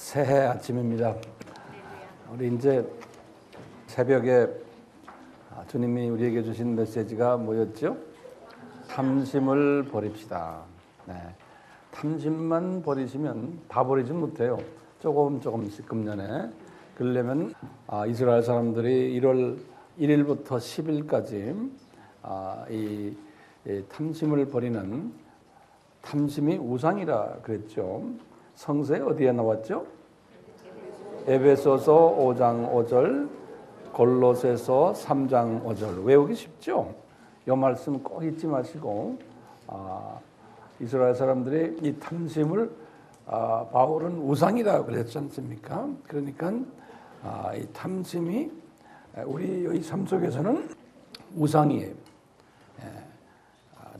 새해 아침입니다. 우리 이제 새벽에 주님이 우리에게 주신 메시지가 뭐였죠? 탐심을 버립시다. 네. 탐심만 버리시면 다 버리지 못해요. 조금씩 금년에. 그러려면 이스라엘 사람들이 1월 1일부터 10일까지 이 탐심을 버리는, 탐심이 우상이라 그랬죠. 성서에 어디에 나왔죠? 에베소서 5장 5절, 골로새서 3장 5절. 외우기 쉽죠? 이 말씀 꼭 잊지 마시고, 이스라엘 사람들이 이 탐심을 바울은 우상이라고 그랬지 않습니까? 그러니까 이 탐심이 우리의 삶 속에서는 우상이에요.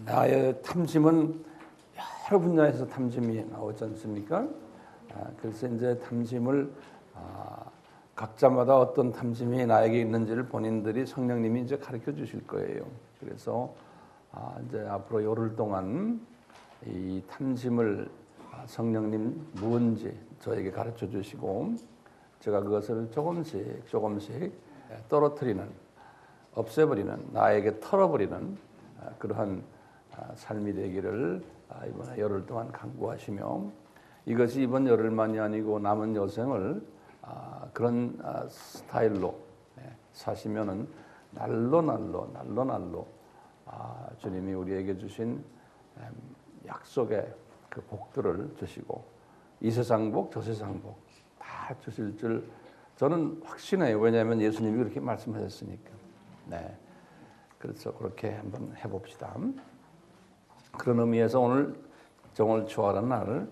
나의 탐심은 여러 분야에서 탐심이 나오지 않습니까? 그래서 이제 탐심을 각자마다 어떤 탐심이 나에게 있는지를 본인들이 성령님이 이제 가르쳐 주실 거예요. 그래서 이제 앞으로 열흘 동안 이 탐심을 성령님 무언지 저에게 가르쳐 주시고, 제가 그것을 조금씩 떨어뜨리는, 없애버리는, 나에게 털어버리는 그러한 삶이 되기를 이번에 열흘 동안 간구하시며, 이것이 이번 열흘만이 아니고 남은 여생을 그런 스타일로 사시면은 날로 주님이 우리에게 주신 약속의 그 복들을 주시고, 이 세상 복, 저 세상 복 다 주실 줄 저는 확신해요. 왜냐하면 예수님이 그렇게 말씀하셨으니까. 네. 그래서 그렇게 한번 해봅시다. 그런 의미에서 오늘 정월 초하라는 날,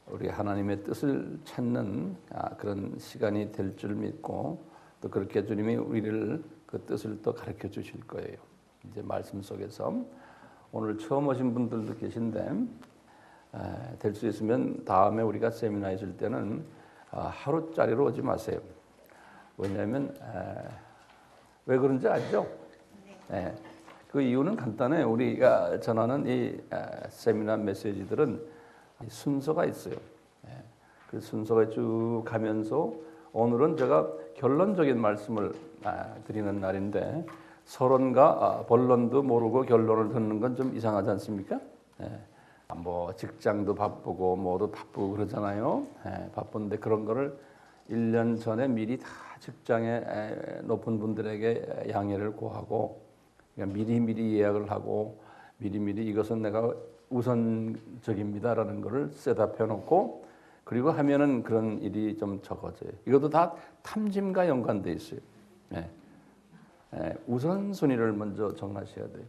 우리 하나님의 뜻을 찾는 그런 시간이 될 줄 믿고, 또 그렇게 주님이 우리를 그 뜻을 또 가르쳐 주실 거예요. 이제 말씀 속에서 오늘 처음 오신 분들도 계신데, 될 수 있으면 다음에 우리가 세미나 있을 때는 하루짜리로 오지 마세요. 왜냐하면 왜 그런지 알죠? 네. 그 이유는 간단해요. 우리가 전하는 이 세미나 메시지들은 순서가 있어요. 그 순서가 쭉 가면서 오늘은 제가 결론적인 말씀을 드리는 날인데, 서론과 본론도 모르고 결론을 듣는 건 좀 이상하지 않습니까? 뭐 직장도 바쁘고 뭐도 바쁘고 그러잖아요. 바쁜데 그런 거를 1년 전에 미리 다 직장에 높은 분들에게 양해를 구하고, 그러니까 미리 예약을 하고, 미리 이것은 내가 우선적입니다라는 것을 셋업해 놓고, 그리고 하면은 그런 일이 좀 적어져요. 이것도 다 탐심과 연관돼 있어요. 우선순위를 먼저 정하셔야 돼요.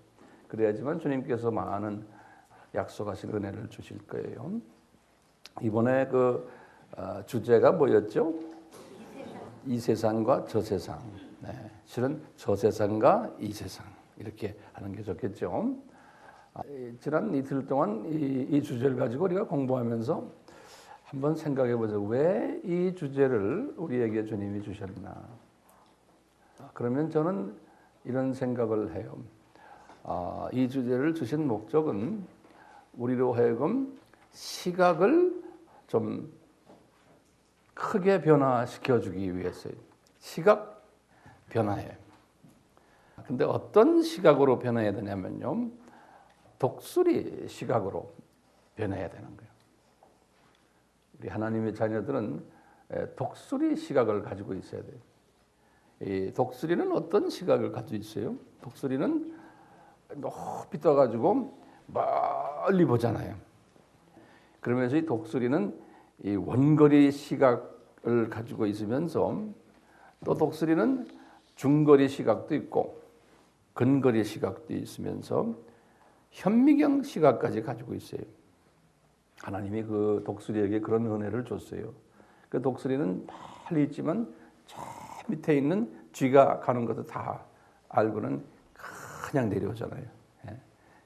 그래야지만 주님께서 많은 약속하신 은혜를 주실 거예요. 이번에 그 주제가 뭐였죠? 이 세상과 저 세상. 실은 저 세상과 이 세상 이렇게 하는 게 좋겠죠. 지난 이틀 동안 이 주제를 가지고 우리가 공부하면서 한번 생각해 보자. 왜 이 주제를 우리에게 주님이 주셨나? 그러면 저는 이런 생각을 해요. 이 주제를 주신 목적은 우리로 하여금 시각을 좀 크게 변화시켜 주기 위해서요. 시각 변화예요. 근데 어떤 시각으로 변해야 되냐면요, 독수리 시각으로 변해야 되는 거예요. 우리 하나님의 자녀들은 독수리 시각을 가지고 있어야 돼요. 이 독수리는 어떤 시각을 가지고 있어요? 독수리는 높이 떠가지고 멀리 보잖아요. 그러면서 이 독수리는 이 원거리 시각을 가지고 있으면서, 또 독수리는 중거리 시각도 있고 근거리 시각도 있으면서 현미경 시각까지 가지고 있어요. 하나님이 그 독수리에게 그런 은혜를 줬어요. 그 독수리는 멀리 있지만 저 밑에 있는 쥐가 가는 것도 다 알고는 그냥 내려오잖아요.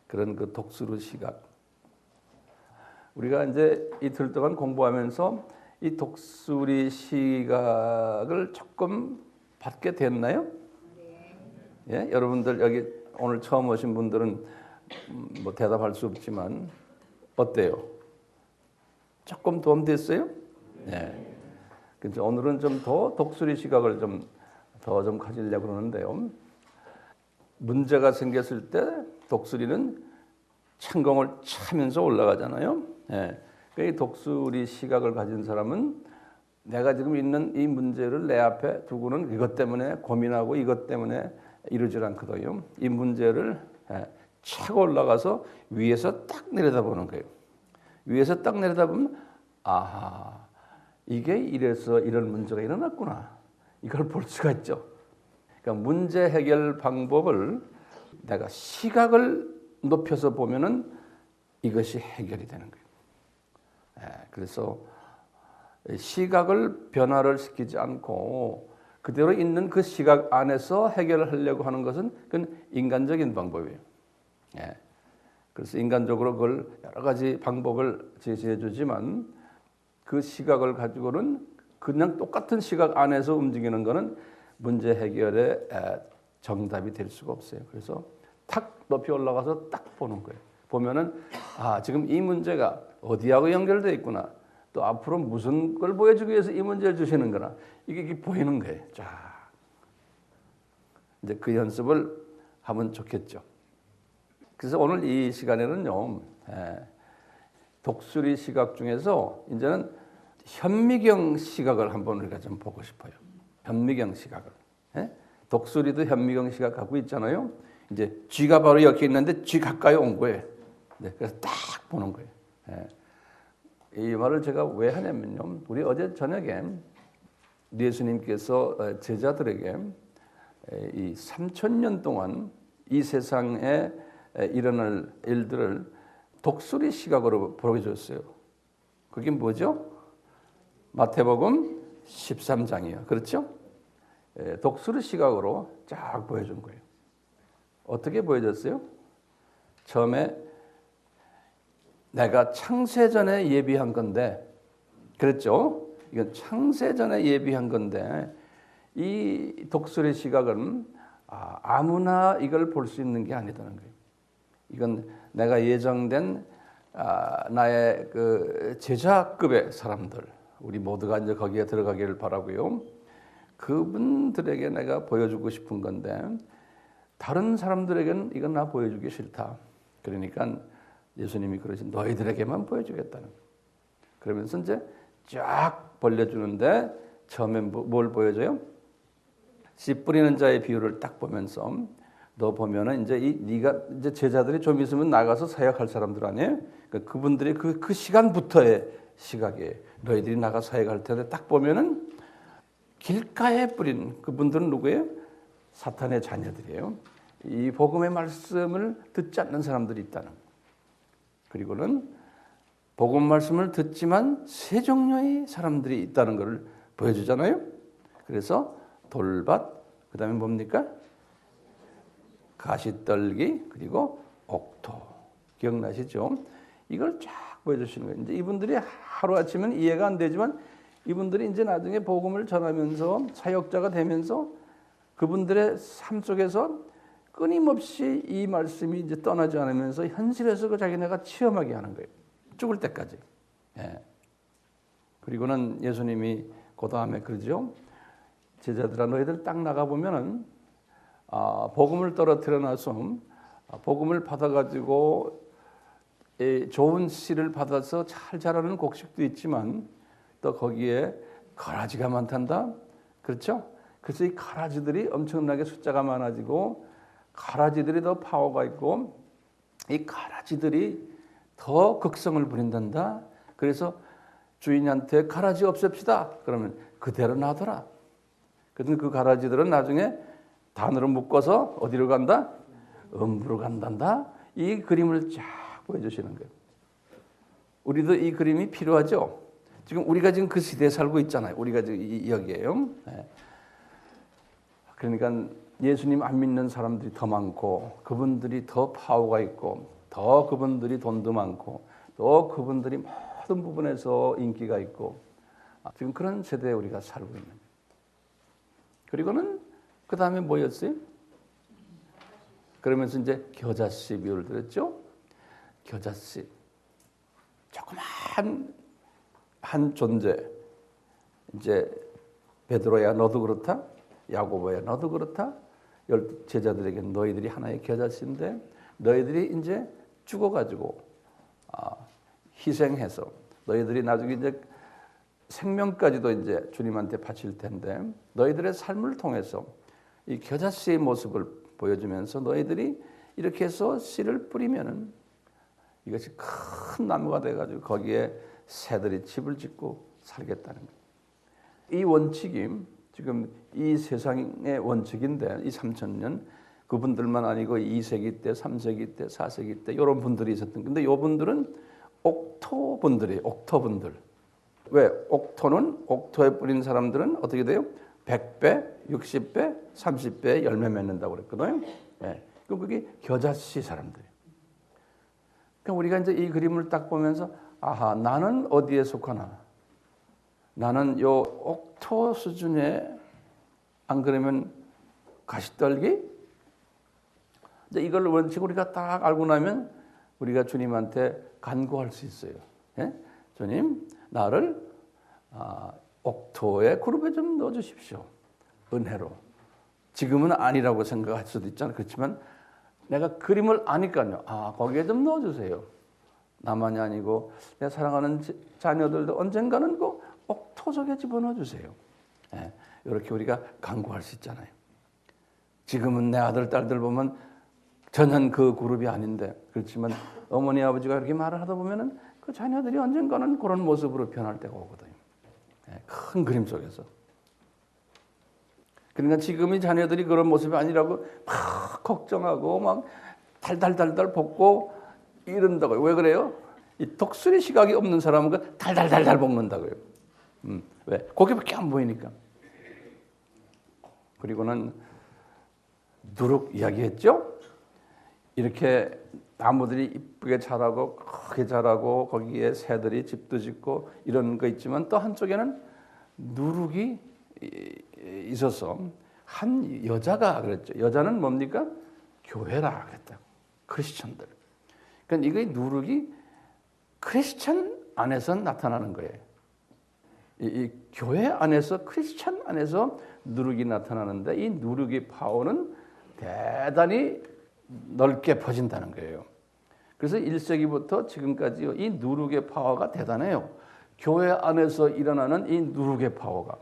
그런 그 독수리 시각. 우리가 이제 이틀 동안 공부하면서 이 독수리 시각을 조금 받게 됐나요? 예? 여러분들 여기 오늘 처음 오신 분들은 뭐 대답할 수 없지만 어때요? 조금 도움 됐어요? 네. 그래서 오늘은 좀 더 독수리 시각을 더 가지려고 그러는데요. 문제가 생겼을 때 독수리는 창공을 차면서 올라가잖아요. 예. 이 독수리 시각을 가진 사람은 내가 지금 있는 이 문제를 내 앞에 두고는 이것 때문에 고민하고 이것 때문에 이러질 않거든요. 이 문제를 차고 올라가서 위에서 딱 내려다보는 거예요. 위에서 딱 내려다보면 아하, 이게 이래서 이런 문제가 일어났구나. 이걸 볼 수가 있죠. 그러니까 문제 해결 방법을 내가 시각을 높여서 보면은 이것이 해결이 되는 거예요. 그래서 시각을 변화를 시키지 않고 그대로 있는 그 시각 안에서 해결을 하려고 하는 것은 그건 인간적인 방법이에요. 그래서 인간적으로 그걸 여러 가지 방법을 제시해 주지만 그 시각을 가지고는 그냥 똑같은 시각 안에서 움직이는 것은 문제 해결의 정답이 될 수가 없어요. 그래서 탁 높이 올라가서 딱 보는 거예요. 보면은 지금 이 문제가 어디하고 연결되어 있구나. 또 앞으로 무슨 걸 보여주기 위해서 이 문제를 주시는 거나 이게 보이는 거예요. 쫙. 이제 그 연습을 하면 좋겠죠. 그래서 오늘 이 시간에는요. 독수리 시각 중에서 이제는 현미경 시각을 한번 우리가 좀 보고 싶어요. 현미경 시각을. 독수리도 현미경 시각 갖고 있잖아요. 이제 쥐가 바로 여기 있는데 쥐 가까이 온 거예요. 그래서 딱 보는 거예요. 이 말을 제가 왜 하냐면요. 우리 어제 저녁에 예수님께서 제자들에게 이 3,000년 동안 이 세상에 일어날 일들을 독수리 시각으로 보여줬어요. 그게 뭐죠? 마태복음 13장이요. 그렇죠? 독수리 시각으로 쫙 보여준 거예요. 어떻게 보여줬어요? 처음에 내가 창세전에 예비한 건데, 그랬죠? 이건 창세전에 예비한 건데, 이 독수리 시각은 아무나 이걸 볼 수 있는 게 아니다는 거예요. 이건 내가 예정된 나의 그 제자급의 사람들, 우리 모두가 이제 거기에 들어가기를 바라고요. 그분들에게 내가 보여주고 싶은 건데, 다른 사람들에게는 이건 나 보여주기 싫다. 그러니까 예수님이 그러신 너희들에게만 보여주겠다는 거예요. 그러면서 이제 쫙 벌려주는데 처음에 뭘 보여줘요? 씨 뿌리는 자의 비유를 딱 보면서 너 보면은 이제 네가 이제 제자들이 좀 있으면 나가서 사역할 사람들 아니에요? 그러니까 그분들이 그 시간부터의 시각이에요. 너희들이 나가 사역할 텐데 딱 보면은 길가에 뿌린 그분들은 누구예요? 사탄의 자녀들이에요. 이 복음의 말씀을 듣지 않는 사람들이 있다는 거예요. 그리고는 복음 말씀을 듣지만 세 종류의 사람들이 있다는 것을 보여주잖아요. 그래서 돌밭, 그 다음에 뭡니까? 가시떨기, 그리고 옥토. 기억나시죠? 이걸 쫙 보여주시는 거예요. 이제 이분들이 하루아침은 이해가 안 되지만 이분들이 이제 나중에 복음을 전하면서 사역자가 되면서 그분들의 삶 속에서 끊임없이 이 말씀이 이제 떠나지 않으면서 현실에서 그 자기네가 체험하게 하는 거예요. 죽을 때까지. 그리고는 예수님이 그 다음에 그러죠. 제자들아 너희들 딱 나가보면은 복음을 떨어뜨려 놔서 복음을 받아가지고 좋은 씨를 받아서 잘 자라는 곡식도 있지만 또 거기에 가라지가 많단다. 그렇죠? 그래서 이 가라지들이 엄청나게 숫자가 많아지고 가라지들이 더 파워가 있고 이 가라지들이 더 극성을 부린단다. 그래서 주인한테 가라지 없앱시다. 그러면 그대로 놔둬라. 그래서 그 가라지들은 나중에 단으로 묶어서 어디로 간다? 음부로 간단다. 이 그림을 쫙 보여주시는 거예요. 우리도 이 그림이 필요하죠. 우리가 지금 그 시대에 살고 있잖아요. 우리가 지금 여기에요. 그러니까 예수님 안 믿는 사람들이 더 많고 그분들이 더 파워가 있고 더 그분들이 돈도 많고 또 그분들이 모든 부분에서 인기가 있고 지금 그런 세대에 우리가 살고 있는 거예요. 그리고는 그 다음에 뭐였어요? 그러면서 이제 겨자씨 비유를 들었죠. 겨자씨 조그만 한 존재 이제 베드로야 너도 그렇다, 야고보야 너도 그렇다. 열두 제자들에게 너희들이 하나의 겨자씨인데 너희들이 이제 죽어가지고 희생해서 너희들이 나중에 이제 생명까지도 이제 주님한테 바칠 텐데 너희들의 삶을 통해서 이 겨자씨의 모습을 보여주면서 너희들이 이렇게 해서 씨를 뿌리면은 이것이 큰 나무가 돼가지고 거기에 새들이 집을 짓고 살겠다는 거예요. 이 원칙이 지금 이 세상의 원칙인데 이 3,000년 그분들만 아니고 2세기 때, 3세기 때, 4세기 때 이런 분들이 있었던 건데 이분들은 옥토분들이에요. 옥토분들. 왜? 옥토에 뿌린 사람들은 어떻게 돼요? 100배, 60배, 30배 열매 맺는다고 그랬거든요. 네. 그럼 그게 겨자씨 사람들이에요. 그러니까 우리가 이제 이 그림을 딱 보면서 아하, 나는 어디에 속하나? 나는 요 옥토 수준에 안 그러면 가시떨기? 이제 이걸 원칙 우리가 딱 알고 나면 우리가 주님한테 간구할 수 있어요. 예? 주님, 나를 옥토의 그룹에 좀 넣어주십시오. 은혜로. 지금은 아니라고 생각할 수도 있잖아요. 그렇지만 내가 그림을 아니까요. 거기에 좀 넣어주세요. 나만이 아니고 내 사랑하는 자녀들도 언젠가는 그 옥토 속에 집어넣어 주세요. 예, 이렇게 우리가 간구할 수 있잖아요. 지금은 내 아들, 딸들 보면 전혀 그 그룹이 아닌데 그렇지만 어머니, 아버지가 이렇게 말을 하다 보면은 그 자녀들이 언젠가는 그런 모습으로 변할 때가 오거든요. 예, 큰 그림 속에서. 그러니까 지금의 자녀들이 그런 모습이 아니라고 막 걱정하고 막 달달달달 볶고 이런다고요. 왜 그래요? 이 독수리 시각이 없는 사람은 그 달달달달 볶는다고요. 왜? 고기밖에 안 보이니까. 그리고는 누룩 이야기했죠? 이렇게 나무들이 이쁘게 자라고 크게 자라고 거기에 새들이 집도 짓고 이런 거 있지만 또 한쪽에는 누룩이 있어서 한 여자가 그랬죠. 여자는 뭡니까? 교회라 그랬다. 크리스천들. 그러니까 이거 누룩이 크리스천 안에서 나타나는 거예요. 이 교회 안에서 크리스천 안에서 누룩이 나타나는데 이 누룩의 파워는 대단히 넓게 퍼진다는 거예요. 그래서 1세기부터 지금까지 이 누룩의 파워가 대단해요. 교회 안에서 일어나는 이 누룩의 파워가.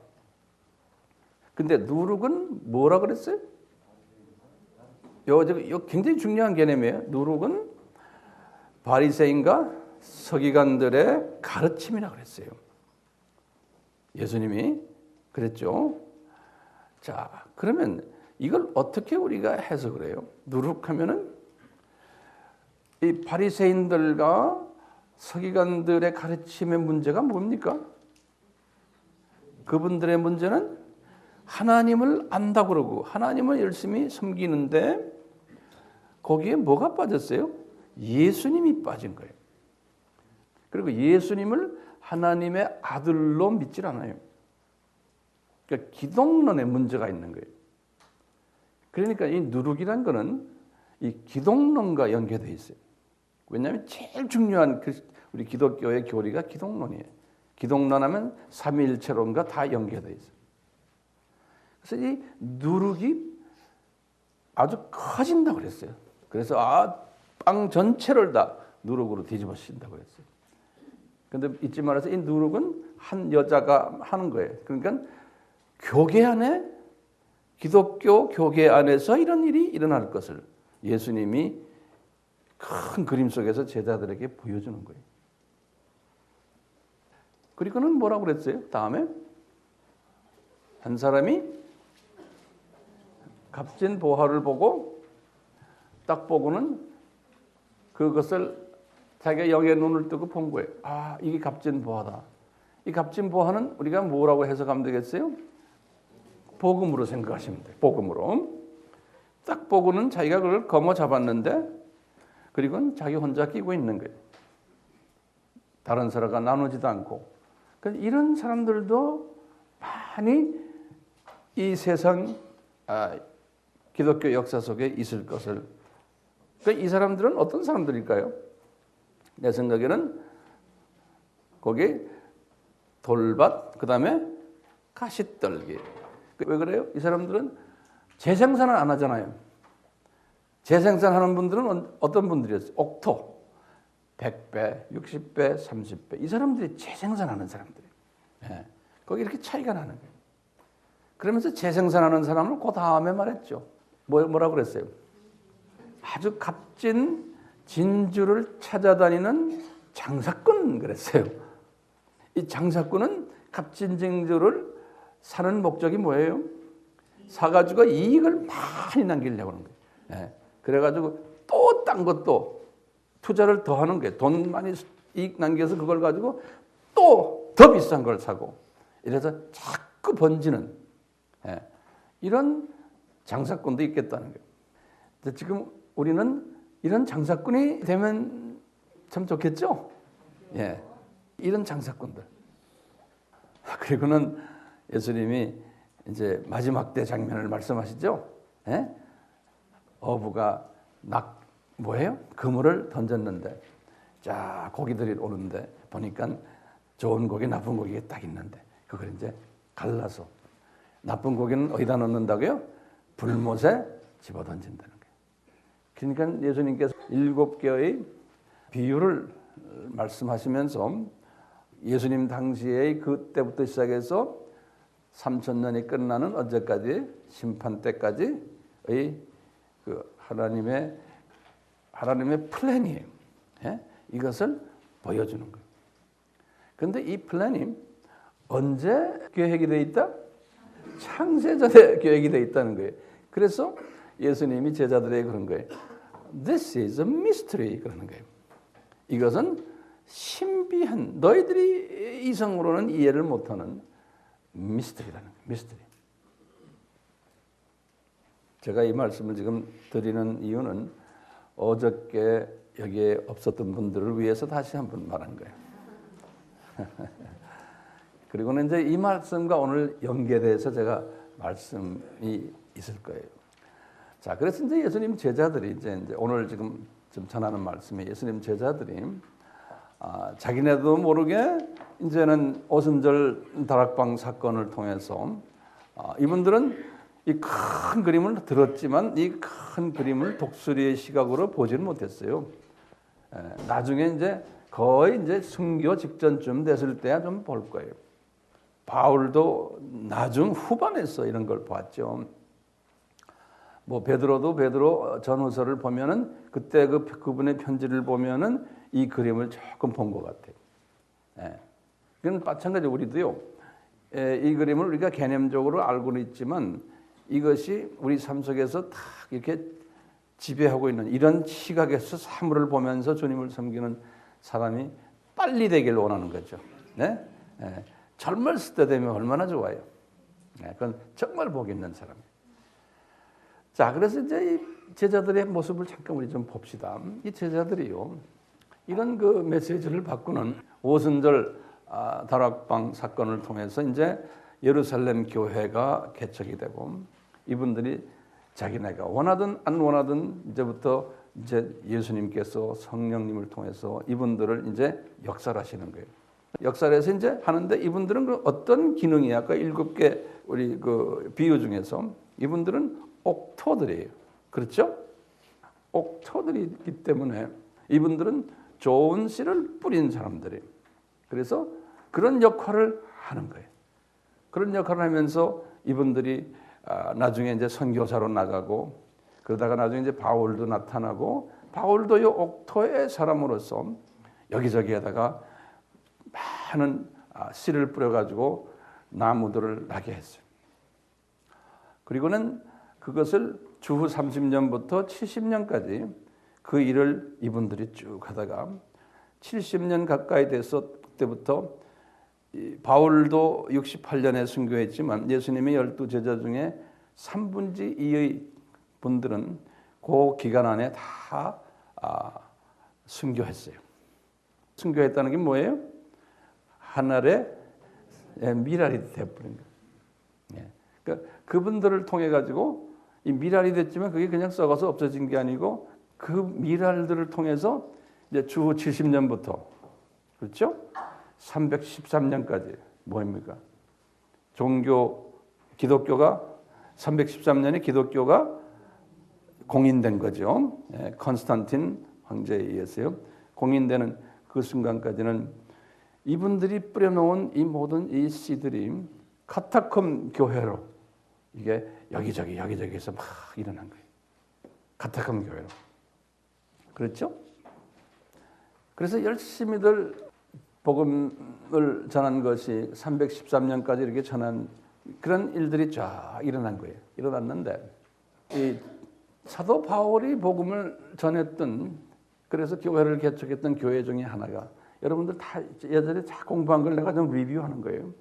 근데 누룩은 뭐라 그랬어요? 요 굉장히 중요한 개념이에요. 누룩은 바리새인과 서기관들의 가르침이라 그랬어요. 예수님이 그랬죠. 자, 그러면 이걸 어떻게 우리가 해석을 해요? 누룩하면은 이 바리새인들과 서기관들의 가르침의 문제가 뭡니까? 그분들의 문제는 하나님을 안다고 그러고 하나님을 열심히 섬기는데 거기에 뭐가 빠졌어요? 예수님이 빠진 거예요. 그리고 예수님을 하나님의 아들로 믿질 않아요. 그러니까 기독론에 문제가 있는 거예요. 그러니까 이 누룩이란 거는 이 기독론과 연계되어 있어요. 왜냐하면 제일 중요한 우리 기독교의 교리가 기독론이에요. 기독론하면 삼위일체론과 다 연계되어 있어요. 그래서 이 누룩이 아주 커진다고 그랬어요. 그래서 빵 전체를 다 누룩으로 뒤집어 씌운다고 했어요. 그런데 잊지 말아서 이 누룩은 한 여자가 하는 거예요. 그러니까 교계 안에 기독교 교계 안에서 이런 일이 일어날 것을 예수님이 큰 그림 속에서 제자들에게 보여주는 거예요. 그리고는 뭐라고 그랬어요? 다음에 한 사람이 값진 보화를 보고 딱 보고는 그것을 자기가 영의 눈을 뜨고 본 거예요. 이게 값진 보화다. 이 값진 보화는 우리가 뭐라고 해석하면 되겠어요? 복음으로 생각하시면 돼요. 복음으로. 딱 보고는 자기가 그걸 거머 잡았는데 그리고 자기 혼자 끼고 있는 거예요. 다른 사람과 나누지도 않고. 그래서 이런 사람들도 많이 이 세상 기독교 역사 속에 있을 것을. 그러니까 이 사람들은 어떤 사람들일까요? 내 생각에는 거기 돌밭, 그 다음에 가시떨기. 왜 그래요? 이 사람들은 재생산을 안 하잖아요. 재생산하는 분들은 어떤 분들이었어요? 옥토. 100배, 60배, 30배. 이 사람들이 재생산하는 사람들이에요. 예. 거기 이렇게 차이가 나는 거예요. 그러면서 재생산하는 사람을 그 다음에 말했죠. 뭐라고 그랬어요? 아주 값진 진주를 찾아다니는 장사꾼 그랬어요. 이 장사꾼은 값진 진주를 사는 목적이 뭐예요? 사가지고 이익을 많이 남기려고 하는 거예요. 예. 그래가지고 또 딴 것도 투자를 더 하는 거예요. 돈 많이 이익 남겨서 그걸 가지고 또 더 비싼 걸 사고 이래서 자꾸 번지는 이런 장사꾼도 있겠다는 거예요. 지금 우리는 이런 장사꾼이 되면 참 좋겠죠? 예, 이런 장사꾼들. 그리고는 예수님이 이제 마지막 때 장면을 말씀하시죠? 예? 어부가 뭐예요? 그물을 던졌는데, 자 고기들이 오는데 보니까 좋은 고기, 나쁜 고기가 딱 있는데 그걸 이제 갈라서 나쁜 고기는 어디다 넣는다고요? 불못에 집어 던진다는 거예요. 그러니까 예수님께서 7개의 비유를 말씀하시면서 예수님 당시에 그때부터 시작해서 3000년이 끝나는 언제까지 심판 때까지의 그 하나님의 플랜이에요. 예? 이것을 보여주는 거예요. 그런데 이 플랜이 언제 계획이 되어 있다? 창세전에 계획이 되어 있다는 거예요. 그래서 예수님이 제자들에게 그런 거예요. This is a mystery 그러는 거예요. 이것은 신비한 너희들이 이성으로는 이해를 못하는 미스터리라는 거예요. 미스터리. 제가 이 말씀을 지금 드리는 이유는 어저께 여기에 없었던 분들을 위해서 다시 한번 말한 거예요. 그리고는 이제 이 말씀과 오늘 연계돼서 제가 말씀이 있을 거예요. 자, 그래서 이제 예수님 제자들이 이제 오늘 지금 좀 전하는 말씀에 예수님 제자들이 자기네도 모르게 이제는 오순절 다락방 사건을 통해서 이분들은 이 큰 그림을 들었지만 이 큰 그림을 독수리의 시각으로 보지는 못했어요. 나중에 이제 거의 이제 순교 직전쯤 됐을 때야 좀 볼 거예요. 바울도 나중 후반에서 이런 걸 봤죠. 뭐 베드로 전후서를 보면은 그때 그분의 편지를 보면은 이 그림을 조금 본 것 같아요. 예. 그건 마찬가지 우리도요. 이 그림을 우리가 개념적으로 알고는 있지만 이것이 우리 삶 속에서 딱 이렇게 지배하고 있는 이런 시각에서 사물을 보면서 주님을 섬기는 사람이 빨리 되길 원하는 거죠. 네? 예. 젊었을 때 되면 얼마나 좋아요. 예. 그건 정말 복 있는 사람이에요. 자, 그래서 이제 이 제자들의 모습을 잠깐 우리 좀 봅시다. 이 제자들이요, 이런 그 메시지를 바꾸는 오순절 다락방 사건을 통해서 이제 예루살렘 교회가 개척이 되고 이분들이 자기네가 원하든 안 원하든 이제부터 이제 예수님께서 성령님을 통해서 이분들을 이제 역사하시는 거예요. 역사해서 이제 하는데 이분들은 어떤 기능이 아까 7개 우리 그 비유 중에서 이분들은 옥토들이에요. 그렇죠? 옥토들이기 때문에 이분들은 좋은 씨를 뿌린 사람들이에요. 그래서 그런 역할을 하는 거예요. 그런 역할을 하면서 이분들이 나중에 이제 선교사로 나가고 그러다가 나중에 이제 바울도 나타나고 바울도 이 옥토의 사람으로서 여기저기에다가 많은 씨를 뿌려가지고 나무들을 나게 했어요. 그리고는 그것을 주후 30년부터 70년까지 그 일을 이분들이 쭉 하다가 70년 가까이 돼서 그때부터 바울도 68년에 순교했지만 예수님의 12제자 중에 3분의 2의 분들은 그 기간 안에 다 순교했어요. 순교했다는 게 뭐예요? 하늘의 미랄이 되어버린 거예요. 그러니까 그분들을 통해 가지고 이 미랄이 됐지만 그게 그냥 썩어서 없어진 게 아니고 그 미랄들을 통해서 이제 주후 70년부터 그렇죠? 313년까지 뭐입니까? 기독교가 313년에 기독교가 공인된 거죠. 컨스탄틴 황제에 의해서요. 공인되는 그 순간까지는 이분들이 뿌려놓은 이 모든 이 씨들이 카타콤 교회로 이게 여기저기에서 막 일어난 거예요. 카타콤 교회로. 그렇죠? 그래서 열심히들 복음을 전한 것이 313년까지 이렇게 전한 그런 일들이 쫙 일어난 거예요. 일어났는데 이 사도 바울이 복음을 전했던 그래서 교회를 개척했던 교회 중에 하나가 여러분들 다 예전에 다 공부한 걸 내가 좀 리뷰하는 거예요.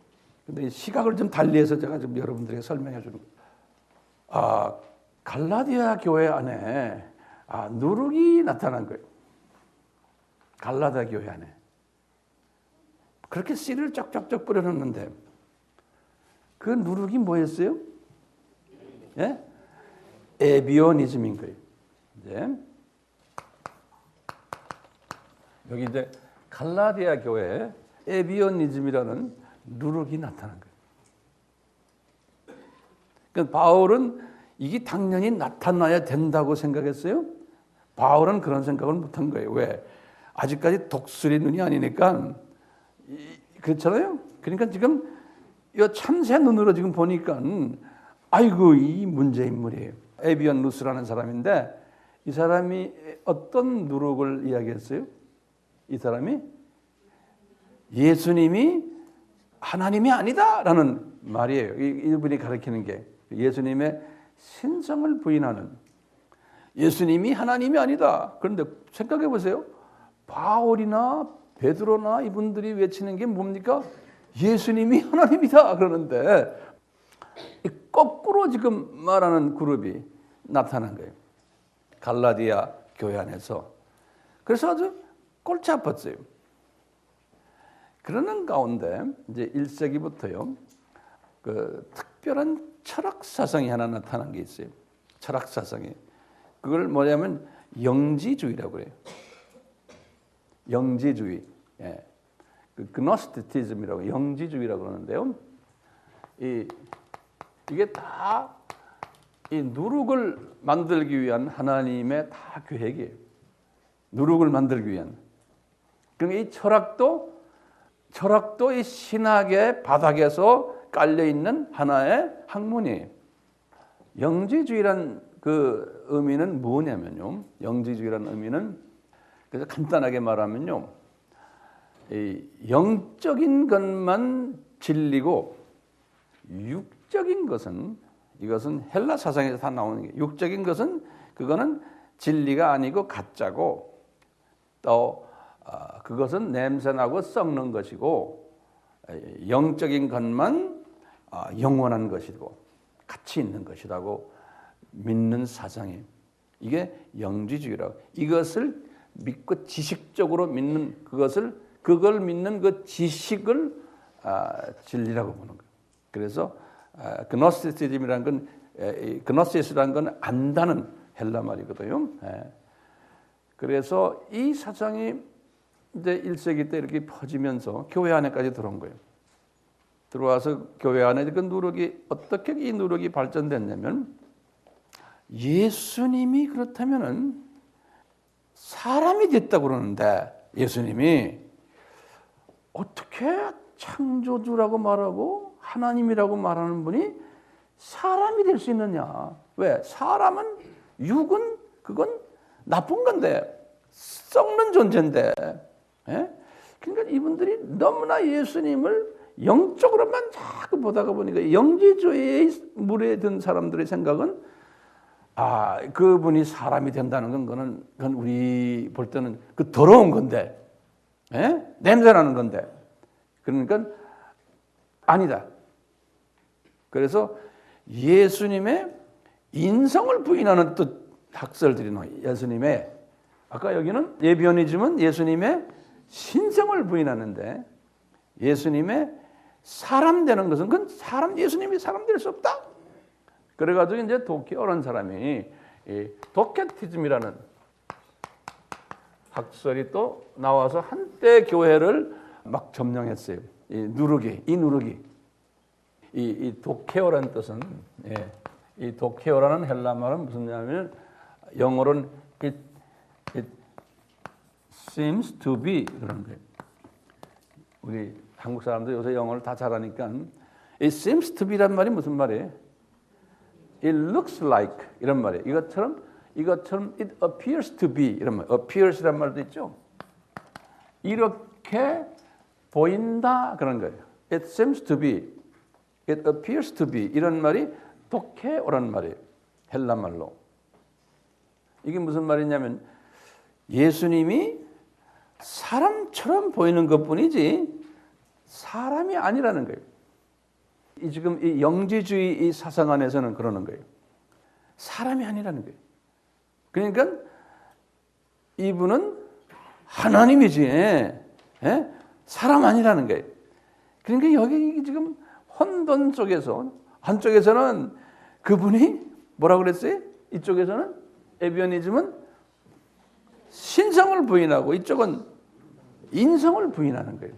근데 시각을 좀 달리해서 제가 좀 여러분들에게 설명해 주는 거예요. 갈라디아 교회 안에 누룩이 나타난 거예요. 갈라디아 교회 안에. 그렇게 씨를 쫙쫙쫙 뿌려놓는데 그 누룩이 뭐였어요? 예? 에비오니즘인 거예요. 이제 여기 이제 갈라디아 교회에 에비오니즘이라는 누룩이 나타난 거예요. 그러니까 바울은 이게 당연히 나타나야 된다고 생각했어요. 바울은 그런 생각을 못한 거예요. 왜? 아직까지 독수리 눈이 아니니까 그렇잖아요. 그러니까 지금 이 참새 눈으로 지금 보니까 아이고 이 문제 인물이에요. 에비온 루스라는 사람인데 이 사람이 어떤 누룩을 이야기했어요? 이 사람이 예수님이 하나님이 아니다라는 말이에요. 이분이 가르치는 게 예수님의 신성을 부인하는 예수님이 하나님이 아니다. 그런데 생각해 보세요. 바울이나 베드로나 이분들이 외치는 게 뭡니까? 예수님이 하나님이다 그러는데 거꾸로 지금 말하는 그룹이 나타난 거예요. 갈라디아 교회 안에서. 그래서 아주 골치 아팠어요. 그러는 가운데 이제 1세기부터요. 그 특별한 철학 사상이 하나 나타난 게 있어요. 철학 사상이. 그걸 뭐냐면 영지주의라고 해요. 영지주의. 예. 그 그노스티티즘이라고 영지주의라고 그러는데요. 이게 다 이 누룩을 만들기 위한 하나님의 다 계획이에요. 누룩을 만들기 위한. 그러니까 이 철학도 이 신학의 바닥에서 깔려 있는 하나의 학문이에요. 영지주의란 그 의미는 뭐냐면요. 영지주의란 의미는 그래서 간단하게 말하면요. 이 영적인 것만 진리고 육적인 것은 이것은 헬라 사상에서 다 나오는 게 육적인 것은 그거는 진리가 아니고 가짜고 또 그것은 냄새나고 썩는 것이고 영적인 것만 영원한 것이고 가치 있는 것이라고 믿는 사상이 이게 영지주의라고 이것을 믿고 지식적으로 믿는 그걸 믿는 그 지식을 진리라고 보는 거예요. 그래서 그노스티즘이라는 건 그노시스라는 건 안다는 헬라 말이거든요. 그래서 이 사상이 이제 1세기 때 이렇게 퍼지면서 교회 안에까지 들어온 거예요. 들어와서 교회 안에 그 누룩이 어떻게 이 누룩이 발전됐냐면 예수님이 그렇다면은 사람이 됐다고 그러는데 예수님이 어떻게 창조주라고 말하고 하나님이라고 말하는 분이 사람이 될 수 있느냐? 왜? 사람은 육은 그건 나쁜 건데 썩는 존재인데. 예? 그러니까 이분들이 너무나 예수님을 영적으로만 자꾸 보다가 보니까 영지주의의 물에 든 사람들의 생각은 그분이 사람이 된다는 건 그건 우리 볼 때는 그 더러운 건데, 예? 냄새나는 건데. 그러니까 아니다. 그래서 예수님의 인성을 부인하는 또 학설들이 나와요. 예수님의 아까 여기는 에비오니즘은 예수님의 신성을 부인하는데 예수님의 사람 되는 것은 그건 예수님이 사람 될 수 없다. 그래가지고 이제 어른 사람이 도케티즘이라는 학설이 또 나와서 한때 교회를 막 점령했어요. 이 누룩이 이 도케오라는 뜻은 예, 이 도케오라는 헬라 말은 무슨 말이냐면 영어로는 it seems to be 그런 거예요. 우리 한국 사람들 요새 영어를 다 잘하니까 it seems to be란 말이 무슨 말이에요? It looks like 이런 말이에요. 이것처럼 it appears to be 이런 말. appears란 말도 있죠. 이렇게 보인다 그런 거예요. It seems to be, it appears to be 이런 말이 도케오라는 말이에요. 헬라 말로. 이게 무슨 말이냐면 예수님이 사람처럼 보이는 것뿐이지 사람이 아니라는 거예요. 지금 이 영지주의 이 사상 안에서는 그러는 거예요. 사람이 아니라는 거예요. 그러니까 이분은 하나님이지, 예? 사람 아니라는 거예요. 그러니까 여기 지금 혼돈 속에서 한쪽에서는 그분이 뭐라고 그랬어요? 이쪽에서는 에비오니즘은 신성을 부인하고 이쪽은 인성을 부인하는 거예요.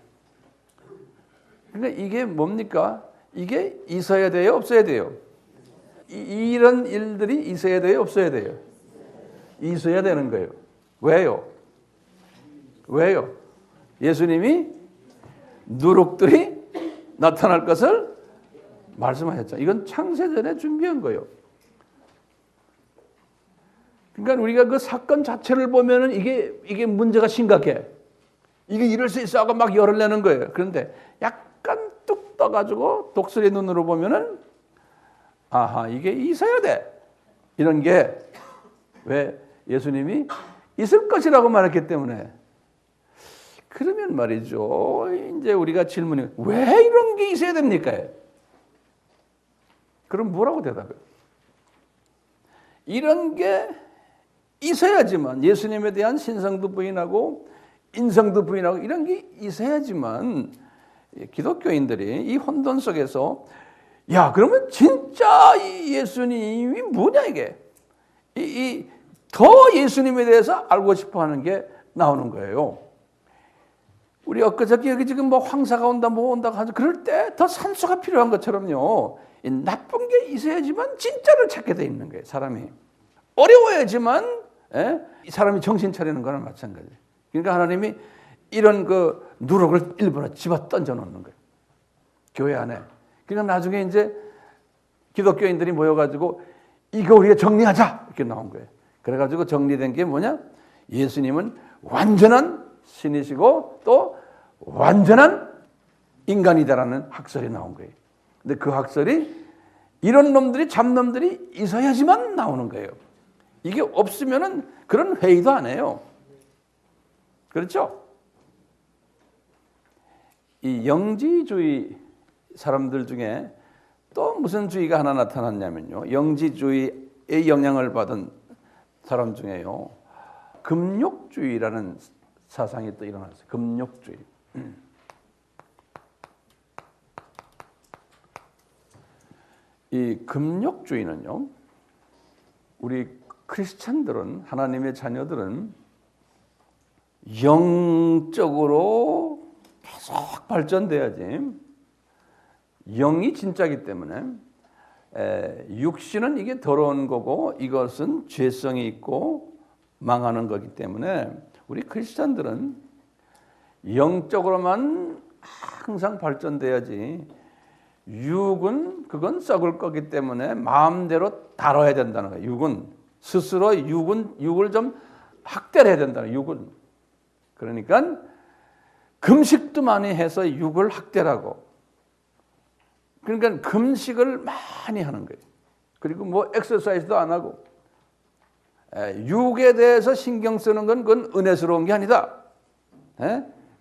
그러니까 이게 뭡니까? 이게 있어야 돼요? 없어야 돼요? 이런 일들이 있어야 돼요? 없어야 돼요? 있어야 되는 거예요. 왜요? 왜요? 예수님이 누룩들이 나타날 것을 말씀하셨죠. 이건 창세전에 준비한 거예요. 그러니까 우리가 그 사건 자체를 보면은 이게 문제가 심각해. 이게 이럴 수 있어 하고 막 열을 내는 거예요. 그런데 약간 뚝 떠가지고 독수리 눈으로 보면은 아하 이게 있어야 돼. 이런 게 왜 예수님이 있을 것이라고 말했기 때문에. 그러면 말이죠. 이제 우리가 질문이 왜 이런 게 있어야 됩니까? 그럼 뭐라고 대답해요? 이런 게 있어야지만 예수님에 대한 신성도 부인하고 인성도 부인하고 이런 게 있어야지만 기독교인들이 이 혼돈 속에서 야 그러면 진짜 이 예수님이 뭐냐 이게 더 예수님에 대해서 알고 싶어하는 게 나오는 거예요. 우리 엊그저께 여기 지금 뭐 황사가 온다 뭐 온다고 하죠. 그럴 때 더 산소가 필요한 것처럼요. 이 나쁜 게 있어야지만 진짜를 찾게 돼 있는 거예요. 사람이 어려워야지만 이 사람이 정신 차리는 거랑 마찬가지예요. 그러니까 하나님이 이런 그 누룩을 일부러 집어 던져 놓는 거예요. 교회 안에. 그러니까 나중에 이제 기독교인들이 모여가지고 이거 우리가 정리하자 이렇게 나온 거예요. 그래가지고 정리된 게 뭐냐? 예수님은 완전한 신이시고 또 완전한 인간이다라는 학설이 나온 거예요. 근데 그 학설이 이런 놈들이 잡놈들이 있어야지만 나오는 거예요. 이게 없으면은 그런 회의도 안 해요. 그렇죠? 이 영지주의 사람들 중에 또 무슨 주의가 하나 나타났냐면요. 영지주의의 영향을 받은 사람 중에요. 금욕주의라는 사상이 또 일어났어요. 금욕주의. 이 금욕주의는요. 우리 크리스찬들은 하나님의 자녀들은 영적으로 계속 발전돼야지 영이 진짜이기 때문에 육신은 이게 더러운 거고 이것은 죄성이 있고 망하는 거기 때문에 우리 크리스찬들은 영적으로만 항상 발전돼야지 육은 그건 썩을 거기 때문에 마음대로 다뤄야 된다는 거예요. 육은 스스로 육을 좀 학대를 해야 된다는 거예요. 육은. 그러니까 금식도 많이 해서 육을 학대라고. 그러니까 금식을 많이 하는 거예요. 그리고 뭐 엑서사이즈도 안 하고 육에 대해서 신경 쓰는 건 그건 은혜스러운 게 아니다.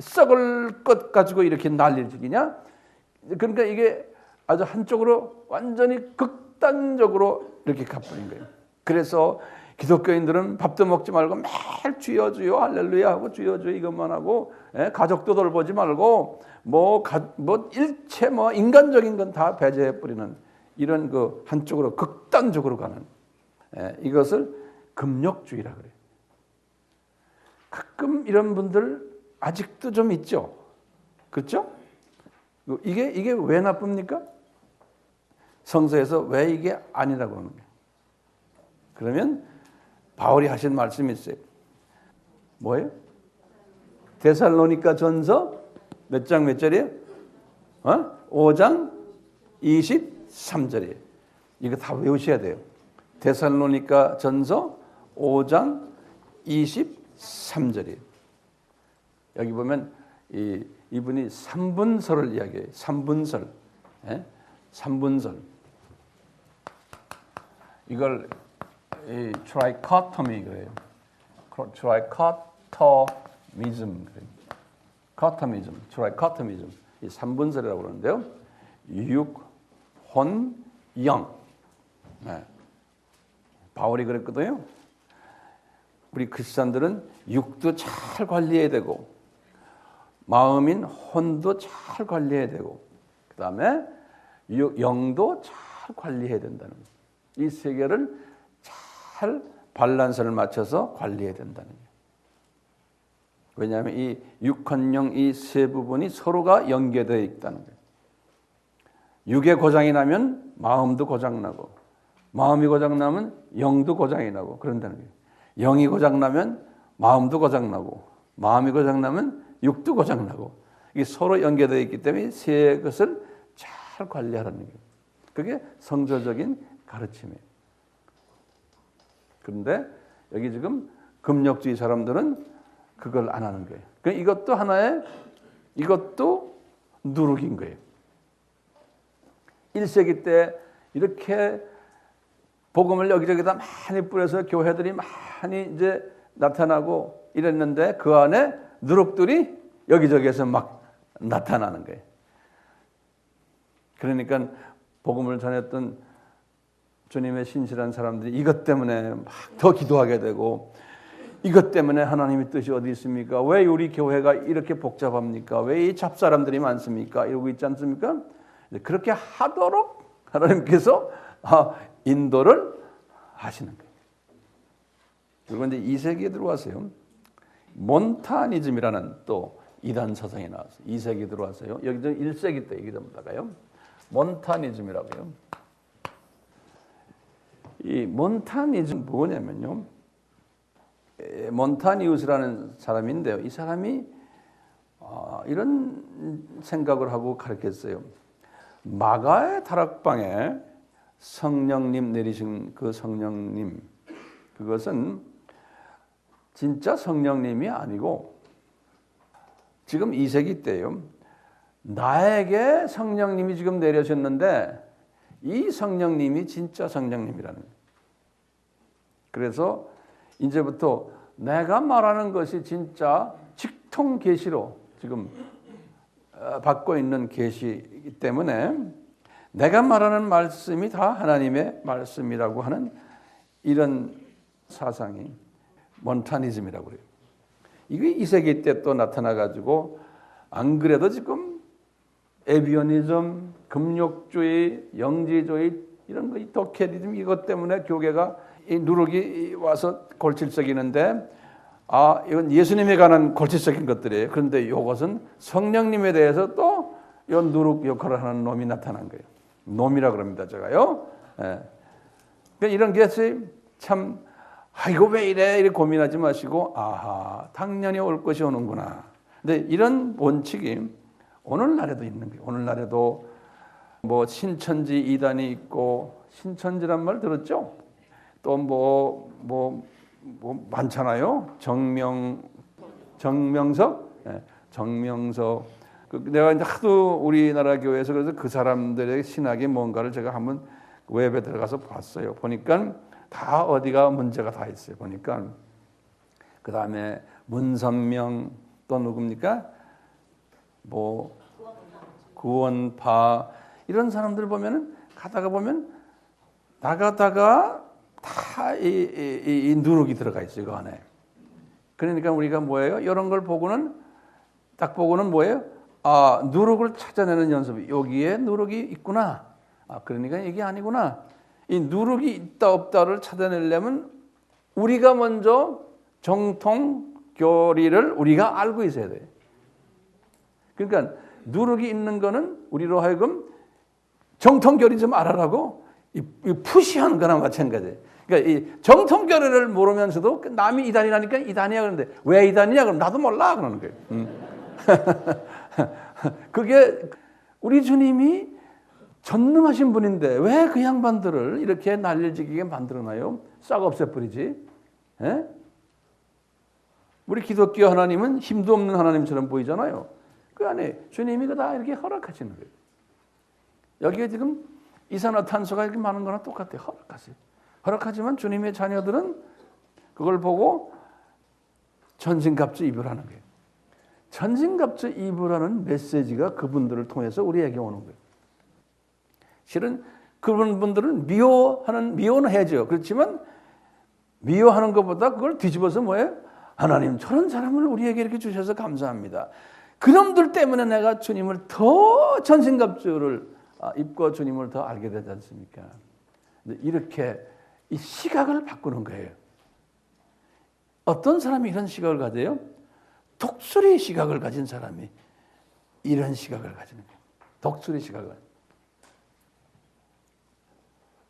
썩을 것 가지고 이렇게 난리를 지기냐? 그러니까 이게 아주 한쪽으로 완전히 극단적으로 이렇게 가버린 거예요. 그래서 기독교인들은 밥도 먹지 말고 매일 주여 주여 할렐루야 하고 주여 주여 이것만 하고 가족도 돌보지 말고 뭐 일체 뭐 인간적인 건 다 배제해 버리는 이런 그 한쪽으로 극단적으로 가는 이것을 금욕주의라 그래요. 가끔 이런 분들 아직도 좀 있죠. 그렇죠? 이게 왜 나쁩니까? 성서에서 왜 이게 아니라고 하는 거예요? 그러면 바울이 하신 말씀이 있어요. 뭐예요? 데살로니가 전서 몇 장 몇 절이에요? 5장 23절이에요. 이거 다 외우셔야 돼요. 데살로니가 전서 5장 23절이에요. 여기 보면 이분이 삼분설을 이야기해요. 삼분설. 예? 삼분설. 이걸 트라이코토미 그래요. 트라이코토미즘 그래요. 코토미즘, 트라이코토미즘. 이 삼분설이라고 그러는데요. 육, 혼, 영. 네. 바울이 그랬거든요. 우리 크리스천들은 육도 잘 관리해야 되고 마음인 혼도 잘 관리해야 되고 그 다음에 영도 잘 관리해야 된다는 거예요. 이 세 개를 잘 밸런스를 맞춰서 관리해야 된다는 거예요. 왜냐하면 이 육혼영 이 세 부분이 서로가 연계되어 있다는 거예요. 육의 고장이 나면 마음도 고장나고 마음이 고장나면 영도 고장이 나고 그런다는 거예요. 영이 고장나면 마음도 고장나고 마음이 고장나면 육도 고장나고 이게 서로 연계되어 있기 때문에 세 것을 잘 관리하라는 거예요. 그게 성서적인 가르침이에요. 그런데 여기 지금 금욕주의 사람들은 그걸 안 하는 거예요. 그러니까 이것도 하나의 이것도 누룩인 거예요. 1세기 때 이렇게 복음을 여기저기다 많이 뿌려서 교회들이 많이 이제 나타나고 이랬는데 그 안에 누룩들이 여기저기에서 막 나타나는 거예요. 그러니까 복음을 전했던 주님의 신실한 사람들이 이것 때문에 막 더 기도하게 되고 이것 때문에 하나님의 뜻이 어디 있습니까? 왜 우리 교회가 이렇게 복잡합니까? 왜 이 잡사람들이 많습니까? 이러고 있지 않습니까? 그렇게 하도록 하나님께서 인도를 하시는 거예요. 그리고 이제 2세기에 들어와서요. 몬타니즘이라는 또 이단 사상이 나왔어요. 2세기에 들어왔어요. 여기 1세기 때 얘기합니다가요. 몬타니즘이라고요. 이 몬타니즘 뭐냐면요. 몬타니우스라는 사람인데요. 이 사람이 이런 생각을 하고 가르쳤어요. 마가의 다락방에 성령님 내리신 그 성령님 그것은 진짜 성령님이 아니고 지금 2세기 때요. 나에게 성령님이 지금 내려졌는데 이 성령님이 진짜 성령님이라는 거예요. 그래서 이제부터 내가 말하는 것이 진짜 직통 계시로 지금 받고 있는 계시이기 때문에 내가 말하는 말씀이 다 하나님의 말씀이라고 하는 이런 사상이 몬타니즘이라고 그래요. 이게 2세기 때 또 나타나가지고 안 그래도 지금 에비오니즘, 금욕주의, 영지주의 이런 거, 도케리즘 이것 때문에 교계가 이 누룩이 와서 골칫석이는데 이건 예수님에 관한 골칫석인 것들이에요. 그런데 이것은 성령님에 대해서 또 이 누룩 역할을 하는 놈이 나타난 거예요. 놈이라 그럽니다, 제가요. 예. 그러니까 이런 것이 참 이거 왜 이래 고민하지 마시고 당연히 올 것이 오는구나. 근데 이런 원칙이 오늘날에도 있는 거예요. 오늘날에도 뭐 신천지 이단이 있고 신천지란 말 들었죠? 또 뭐 많잖아요. 정명석, 네, 정명석. 내가 이제 하도 우리나라 교회에서 그래서 그 사람들의 신학이 뭔가를 제가 한번 웹에 들어가서 봤어요. 보니까 다 어디가 문제가 다 있어요. 보니까 그 다음에 문선명 또 누굽니까? 뭐 구원파 이런 사람들 보면은 가다가 보면 나가다가 다 이 누룩이 들어가 있어요. 그 안에. 그러니까 우리가 뭐예요? 이런 걸 보고는 딱 보고는 뭐예요? 누룩을 찾아내는 연습이 여기에 누룩이 있구나. 그러니까 이게 아니구나. 이 누룩이 있다 없다를 찾아내려면 우리가 먼저 정통 교리를 우리가 알고 있어야 돼요. 그러니까 누룩이 있는 거는 우리로 하여금 정통교리 좀 알아라고 이 푸시하는 거나 마찬가지. 그러니까 이 정통교리를 모르면서도 남이 이단이라니까 이단이야 그러는데 왜 이단이냐 그러면 나도 몰라 그러는 거예요. 그게 우리 주님이 전능하신 분인데 왜 그 양반들을 이렇게 난리지기게 만들어놔요? 싹 없애버리지. 예? 우리 기독교 하나님은 힘도 없는 하나님처럼 보이잖아요. 그 안에 주님이 다 이렇게 허락하시는 거예요. 여기에 지금 이산화탄소가 이렇게 많은 거랑 똑같아요. 허락하세요. 허락하지만 주님의 자녀들은 그걸 보고 전신갑주입을 하는 거예요. 전신갑주입을 메시지가 그분들을 통해서 우리에게 오는 거예요. 실은 그분들은 미워는 해야죠. 그렇지만 미워하는 것보다 그걸 뒤집어서 뭐예요? 하나님 저런 사람을 우리에게 이렇게 주셔서 감사합니다. 그놈들 때문에 내가 주님을 더 전신갑주를 입고 주님을 더 알게 되지 않습니까? 이렇게 이 시각을 바꾸는 거예요. 어떤 사람이 이런 시각을 가져요? 독수리 시각을 가진 사람이 이런 시각을 가지는 거예요. 독수리 시각을.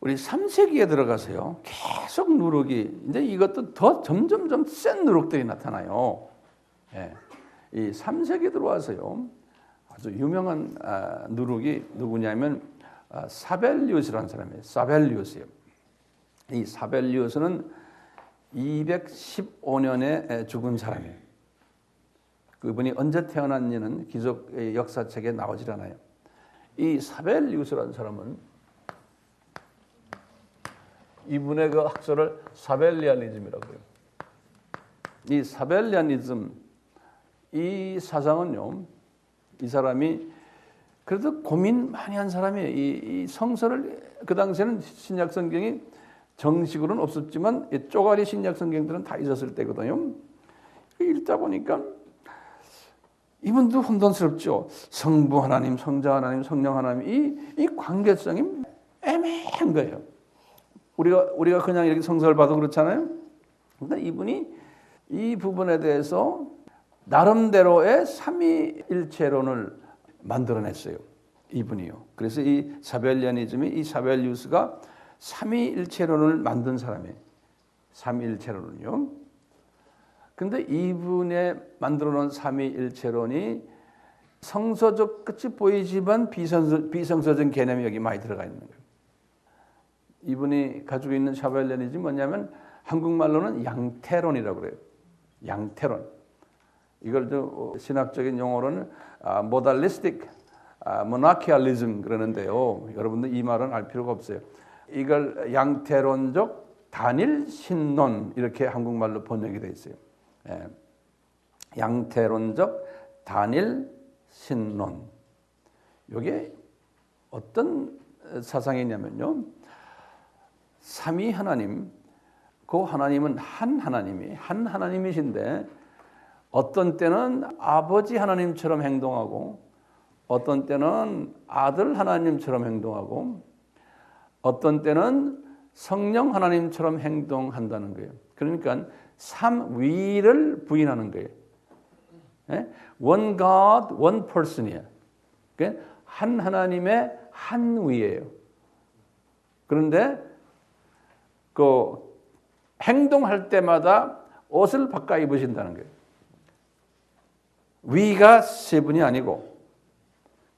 우리 3세기에 들어가서요. 계속 누룩이 이제 이것도 더 점점점 센 누룩들이 나타나요. 예. 이 3세기 들어와서요. 아주 유명한 누룩이 누구냐면 사벨리우스라는 사람이에요. 사벨리우스요. 이 사벨리우스는 215년에 죽은 사람이에요. 그분이 언제 태어났는지는 기록 역사책에 나오질 않아요. 이 사벨리우스라는 사람은 이분의 그 학설을 사벨리아니즘이라고 해요. 이 사벨리아니즘 이 사상은요. 이 사람이 그래도 고민 많이 한 사람이에요. 이 성서를 그 당시에는 신약 성경이 정식으로는 없었지만 쪼가리 신약 성경들은 다 있었을 때거든요. 읽다 보니까 이분도 혼돈스럽죠. 성부 하나님, 성자 하나님, 성령 하나님 이 관계성이 애매한 거예요. 우리가 그냥 이렇게 성서를 봐도 그렇잖아요. 근데 이분이 이 부분에 대해서 나름대로의 삼위일체론을 만들어냈어요. 이분이요. 그래서 이 사벨리아니즘이 이 사벨리우스가 삼위일체론을 만든 사람이에요. 삼위일체론을요. 근데 이분의 만들어놓은 삼위일체론이 성서적 끝이 보이지만 비성서적 개념이 여기 많이 들어가 있는 거예요. 이분이 가지고 있는 사벨리아니즘이 뭐냐면 한국말로는 양태론이라고 그래요. 양태론. 이걸 신학적인 용어로는 모달리스틱 모나키알리즘 그러는데요. 여러분들 이 말은 알 필요가 없어요. 이걸 양태론적 단일 신론 이렇게 한국말로 번역이 되어 있어요. 예. 양태론적 단일 신론. 이게 어떤 사상이냐면요. 삼위 하나님, 그 하나님은 한 하나님이신데 어떤 때는 아버지 하나님처럼 행동하고 어떤 때는 아들 하나님처럼 행동하고 어떤 때는 성령 하나님처럼 행동한다는 거예요. 그러니까 삼위를 부인하는 거예요. One God, one person이에요. 한 하나님의 한 위예요. 그런데 그 행동할 때마다 옷을 바꿔 입으신다는 거예요. 위가 세 분이 아니고,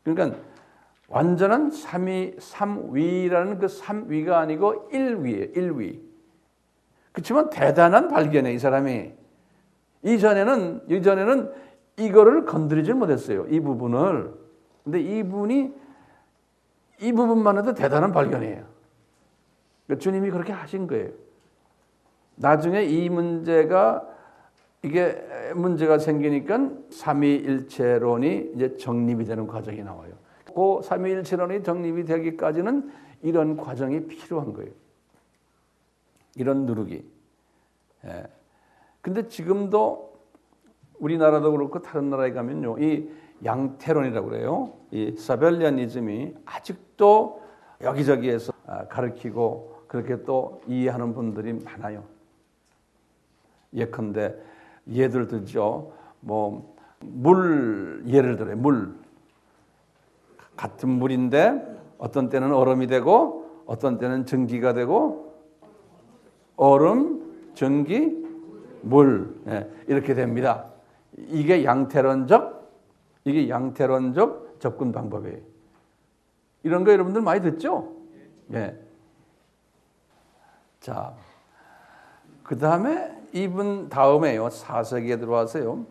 그러니까 완전한 삼위라는 그 삼위가 아니고 일위예요. 일위. 그렇지만 대단한 발견이에요. 이 사람이 이전에는 이거를 건드리지 못했어요. 이 부분을. 근데 이분이 이 부분만 해도 대단한 발견이에요. 그러니까 주님이 그렇게 하신 거예요. 나중에 이게 문제가 생기니까 삼위일체론이 이제 정립이 되는 과정이 나와요. 그 삼위일체론이 정립이 되기까지는 이런 과정이 필요한 거예요. 이런 누룩이. 예. 근데 지금도 우리나라도 그렇고 다른 나라에 가면요, 이 양태론이라고 그래요. 이 사벨리아니즘이 아직도 여기저기에서 가르치고 그렇게 또 이해하는 분들이 많아요. 예컨대 예를 들죠. 물 예를 들어요. 물 같은 물인데 어떤 때는 얼음이 되고 어떤 때는 전기가 되고 얼음, 전기, 물 이렇게 됩니다. 이게 양태론적 접근 방법이에요. 이런 거 여러분들 많이 듣죠? 예. 자, 그 다음에 이분 다음에요. 4세기에 들어와서요.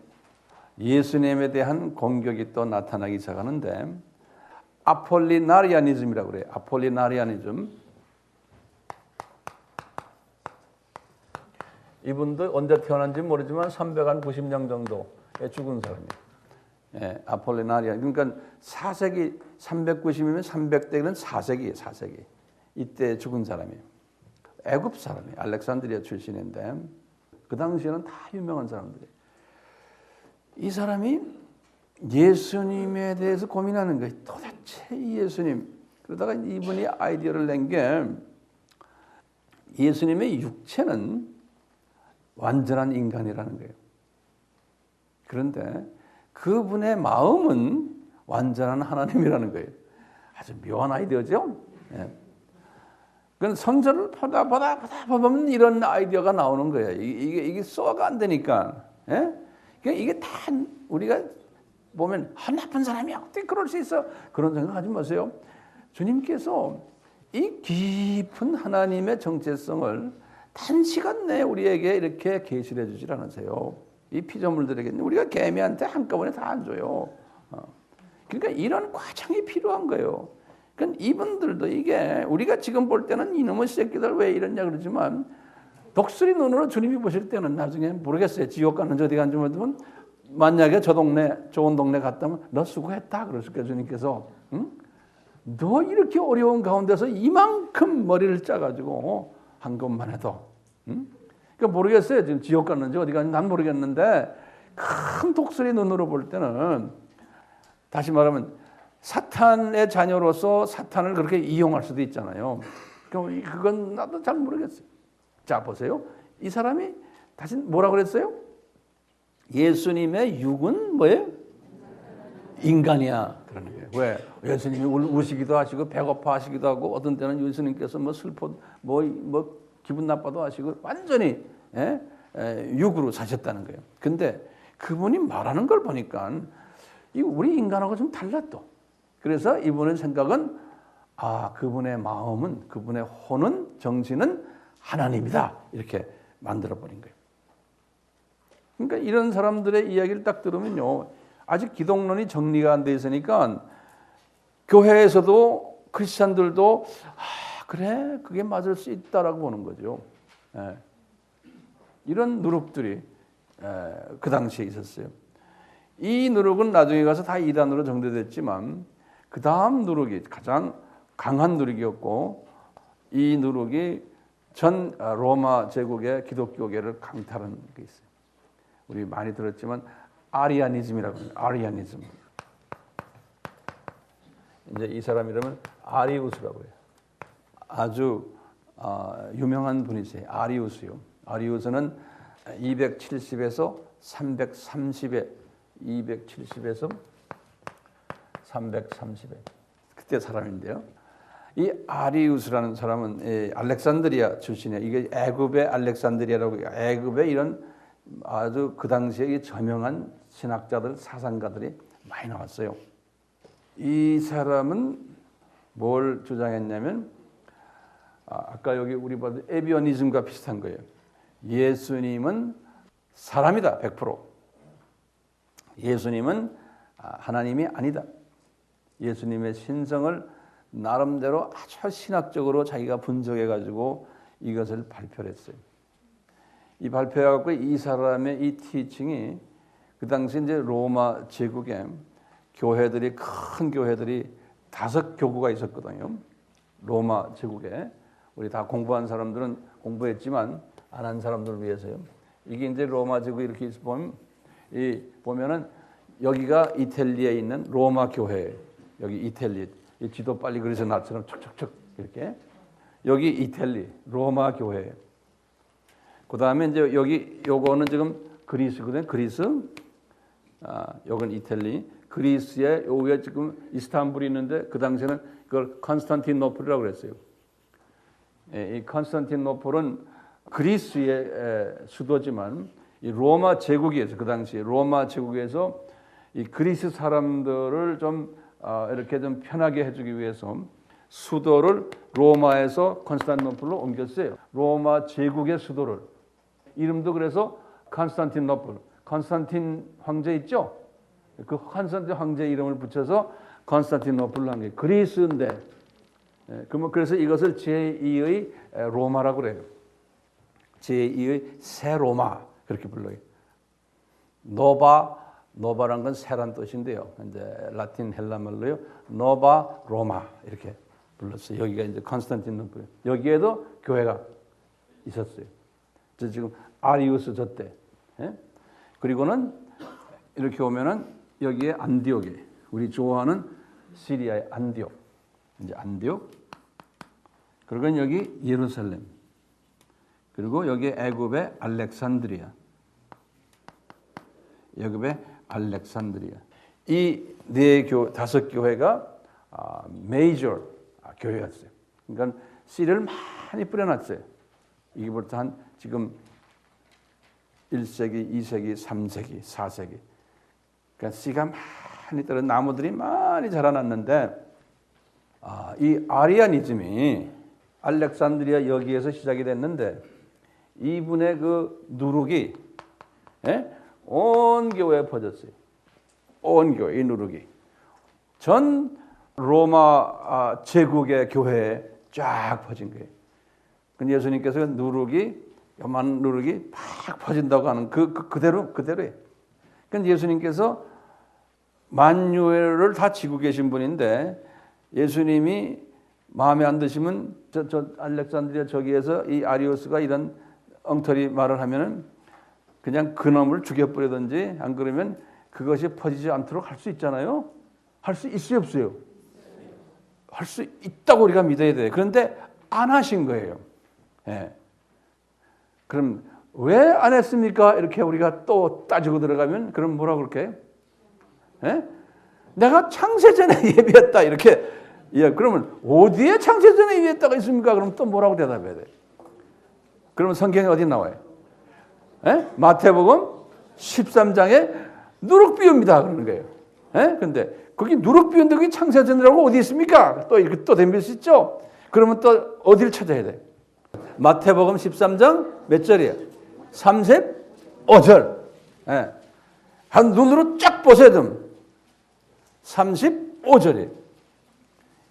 예수님에 대한 공격이 또 나타나기 시작하는데 아폴리나리아니즘이라고 그래요. 아폴리나리아니즘. 이분도 언제 태어난지 모르지만 390년 정도에 죽은 사람이에요. 예, 아폴리나리아. 그러니까 4세기 390이면 300대는 4세기예요. 4세기. 이때 죽은 사람이에요. 애굽 사람이에요. 알렉산드리아 출신인데 그 당시에는 다 유명한 사람들이에요. 이 사람이 예수님에 대해서 고민하는 거예요. 도대체 이 예수님. 그러다가 이분이 아이디어를 낸 게 예수님의 육체는 완전한 인간이라는 거예요. 그런데 그분의 마음은 완전한 하나님이라는 거예요. 아주 묘한 아이디어죠. 예. 그건 성전을 보다 보면 이런 아이디어가 나오는 거예요. 이게 소화가 안 되니까. 예? 그러니까 이게 다 우리가 보면 나쁜 사람이야. 어떻게 그럴 수 있어? 그런 생각하지 마세요. 주님께서 이 깊은 하나님의 정체성을 단시간 내에 우리에게 이렇게 계시를 해주질 않으세요. 이 피조물들에게 우리가 개미한테 한꺼번에 다 안 줘요. 그러니까 이런 과정이 필요한 거예요. 그러니까 이분들도 이게 우리가 지금 볼 때는 이놈의 새끼들 왜 이러냐 그러지만 독수리 눈으로 주님이 보실 때는 나중에 모르겠어요. 지옥 갔는지 어디 갔는지 모르지만 만약에 저 동네 좋은 동네 갔다면 너 수고했다 그러실 거예요. 주님께서. 응? 너 이렇게 어려운 가운데서 이만큼 머리를 짜가지고 한 것만 해도. 응? 그러니까 모르겠어요. 지금 지옥 갔는지 어디 갔는지 난 모르겠는데 큰 독수리 눈으로 볼 때는 다시 말하면 사탄의 자녀로서 사탄을 그렇게 이용할 수도 있잖아요. 그건 나도 잘 모르겠어요. 자, 보세요. 이 사람이 다시 뭐라고 그랬어요? 예수님의 육은 뭐예요? 인간이야. 그러는 거예요. 왜? 예수님이 우시기도 하시고 배고파 하시기도 하고 어떤 때는 예수님께서 뭐 슬퍼 뭐 기분 나빠도 하시고 완전히 육으로 사셨다는 거예요. 근데 그분이 말하는 걸 보니까 우리 인간하고 좀 달라 또. 그래서 이분의 생각은 그분의 마음은 그분의 혼은 정신은 하나님이다. 이렇게 만들어버린 거예요. 그러니까 이런 사람들의 이야기를 딱 들으면요. 아직 기독론이 정리가 안 돼 있으니까 교회에서도 크리스찬들도 그래 그게 맞을 수 있다라고 보는 거죠. 이런 누룩들이 그 당시에 있었어요. 이 누룩은 나중에 가서 다 이단으로 정대됐지만 그 다음 누룩이 가장 강한 누룩이었고 이 누룩이 전 로마 제국의 기독교계를 강탈한 게 있어요. 우리 많이 들었지만 아리아니즘이라고 합니다. 아리아니즘. 이제 이 사람 이름은 아리우스라고 해요. 아주 유명한 분이세요. 아리우스요. 아리우스는 270에서 330에 270에서 330에 그때 사람인데요. 이 아리우스라는 사람은 알렉산드리아 출신이에요. 이게 애굽의 알렉산드리아라고 해요. 애굽의 이런 아주 그 당시에 저명한 신학자들, 사상가들이 많이 나왔어요. 이 사람은 뭘 주장했냐면 아까 여기 우리 봐도 에비오니즘과 비슷한 거예요. 예수님은 사람이다, 100%. 예수님은 하나님이 아니다. 예수님의 신성을 나름대로 아주 신학적으로 자기가 분석해가지고 이것을 발표를 했어요. 이 발표해갖고 이 사람의 이 티칭이 그 당시 이제 로마 제국에 교회들이 큰 교회들이 5교구가 있었거든요. 로마 제국에 우리 다 공부한 사람들은 공부했지만 안 한 사람들을 위해서요. 이게 이제 로마 제국 이렇게 보면은 여기가 이탈리아에 있는 로마 교회, 여기 이탈리, 이 지도 빨리 그려서 나처럼 척척척 이렇게 여기 이탈리 로마 교회. 그 다음에 이제 여기 요거는 지금 그리스거든. 그리스. 요건 이탈리. 그리스의 요에 지금 이스탄불이 있는데 그 당시에는 그걸 컨스탄티노플이라고 그랬어요. 이 컨스탄티노플은 그리스의 수도지만 이 로마 제국에서 그 당시에 로마 제국에서 이 그리스 사람들을 좀 이렇게 좀 편하게 해주기 위해서 수도를 로마에서 컨스탄티노플로 옮겼어요. 로마 제국의 수도를. 이름도 그래서 컨스탄티노플. 컨스탄틴 황제 있죠? 그 컨스탄틴 황제 이름을 붙여서 컨스탄티노플로 한 게 그리스인데, 그래서 이것을 제2의 로마라고 그래요. 제2의 새 로마 그렇게 불러요. 노바란 건 새란 뜻인데요. 이제 라틴 헬라 말로요. 노바 로마 이렇게 불렀어요. 여기가 이제 컨스탄티노플. 여기에도 교회가 있었어요. 지금 아리우스 저때. 그리고는 이렇게 오면은 여기에 안디옥에 우리 좋아하는 시리아의 안디옥. 이제 안디옥. 그리고 여기 예루살렘. 그리고 여기 애굽의 알렉산드리아. 애굽의 알렉산드리아. 이 다섯 교회가 메이저 교회였어요. 그러니까 씨를 많이 뿌려놨어요. 이게부터 한 지금 1세기, 2세기, 3세기, 4세기. 그러니까 씨가 많이 떨어 나무들이 많이 자라났는데 이 아리아니즘이 알렉산드리아 여기에서 시작이 됐는데 이분의 그 누룩이 온 교회에 퍼졌어요. 온 교회 이 누룩이 전 로마 제국의 교회에 쫙 퍼진 거예요. 근데 예수님께서 요만 누룩이 팍 퍼진다고 하는 그대로예요. 그러니까 예수님께서 만유를 다 지고 계신 분인데 예수님이 마음에 안 드시면 저 알렉산드리아 저기에서 이 아리우스가 이런 엉터리 말을 하면은 그냥 그놈을 죽여버리든지 안 그러면 그것이 퍼지지 않도록 할 수 있잖아요. 할 수 있어요, 없어요? 할 수 있다고 우리가 믿어야 돼요. 그런데 안 하신 거예요. 예. 그럼 왜 안 했습니까? 이렇게 우리가 또 따지고 들어가면 그럼 뭐라고 그럴까요? 예? 내가 창세전에 예비했다 이렇게. 예, 그러면 어디에 창세전에 예비했다가 있습니까? 그럼 또 뭐라고 대답해야 돼? 그러면 성경에 어디 나와요? 예? 마태복음 13장에 누룩 비유입니다 그러는 거예요. 예? 근데 거기 누룩 비유인데 거기 창세전이라고 어디 있습니까? 또 이렇게 또 덤빌 수 있죠? 그러면 또 어디를 찾아야 돼? 마태복음 13장 몇 절이에요? 35절. 예. 한 눈으로 쫙 보셔야 됩니다. 35절이에요.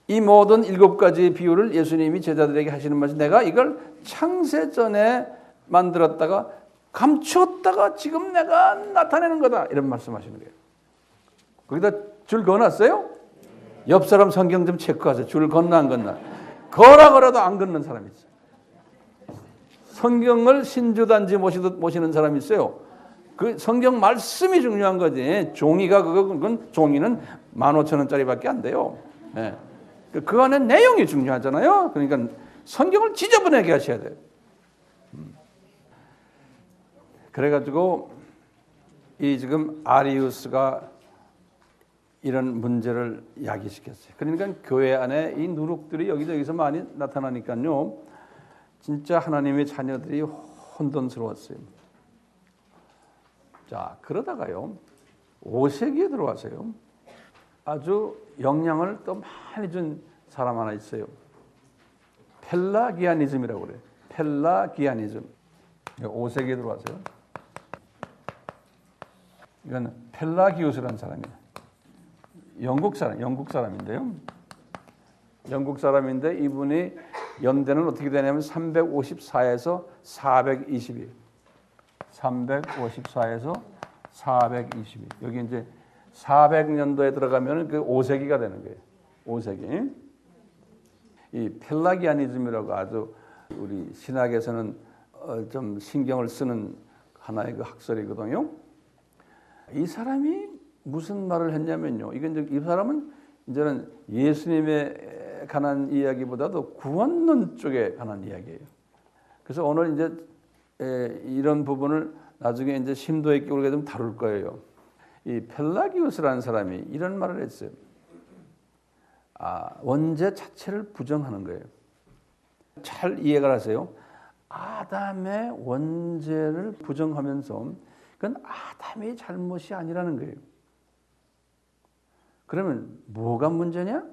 이 모든 7가지 비유를 예수님이 제자들에게 하시는 말씀, 내가 이걸 창세전에 만들었다가 감추었다가 지금 내가 나타내는 거다. 이런 말씀하시는 거예요. 거기다 줄 그어놨어요? 옆 사람 성경 좀 체크하세요. 줄 건너 안 건너. 걸어도 안 걷는 사람이 있어요. 성경을 신주단지 모시는 사람이 있어요. 그 성경 말씀이 중요한 거지. 종이가 그건 종이는 15,000원짜리밖에 안 돼요. 네. 그 안에 내용이 중요하잖아요. 그러니까 성경을 지저분하게 하셔야 돼요. 그래가지고 이 지금 아리우스가 이런 문제를 야기시켰어요. 그러니까 교회 안에 이 누룩들이 여기저기서 많이 나타나니까요. 진짜 하나님의 자녀들이 혼돈스러웠어요. 자, 그러다가요. 5세기에 들어와서요. 아주 영향을 또 많이 준 사람 하나 있어요. 펠라기아니즘이라고 그래요. 펠라기아니즘. 5세기에 들어와서요. 이건 펠라기우스라는 사람이에요. 영국 사람인데요. 영국 사람인데 이분이 연대는 어떻게 되냐면 354에서 422. 354에서 422. 여기 이제 400년도에 들어가면 그 5세기가 되는 거예요. 5세기. 이 펠라기아니즘이라고 아주 우리 신학에서는 좀 신경을 쓰는 하나의 그 학설이거든요. 이 사람이 무슨 말을 했냐면요. 이 사람은 이제는 예수님에 관한 이야기보다도 구원론 쪽에 관한 이야기예요. 그래서 오늘 이제 이런 부분을 나중에 이제 심도 있게 우리가 좀 다룰 거예요. 이 펠라기우스라는 사람이 이런 말을 했어요. 원죄 자체를 부정하는 거예요. 잘 이해가 하세요. 아담의 원죄를 부정하면서 그건 아담의 잘못이 아니라는 거예요. 그러면 뭐가 문제냐?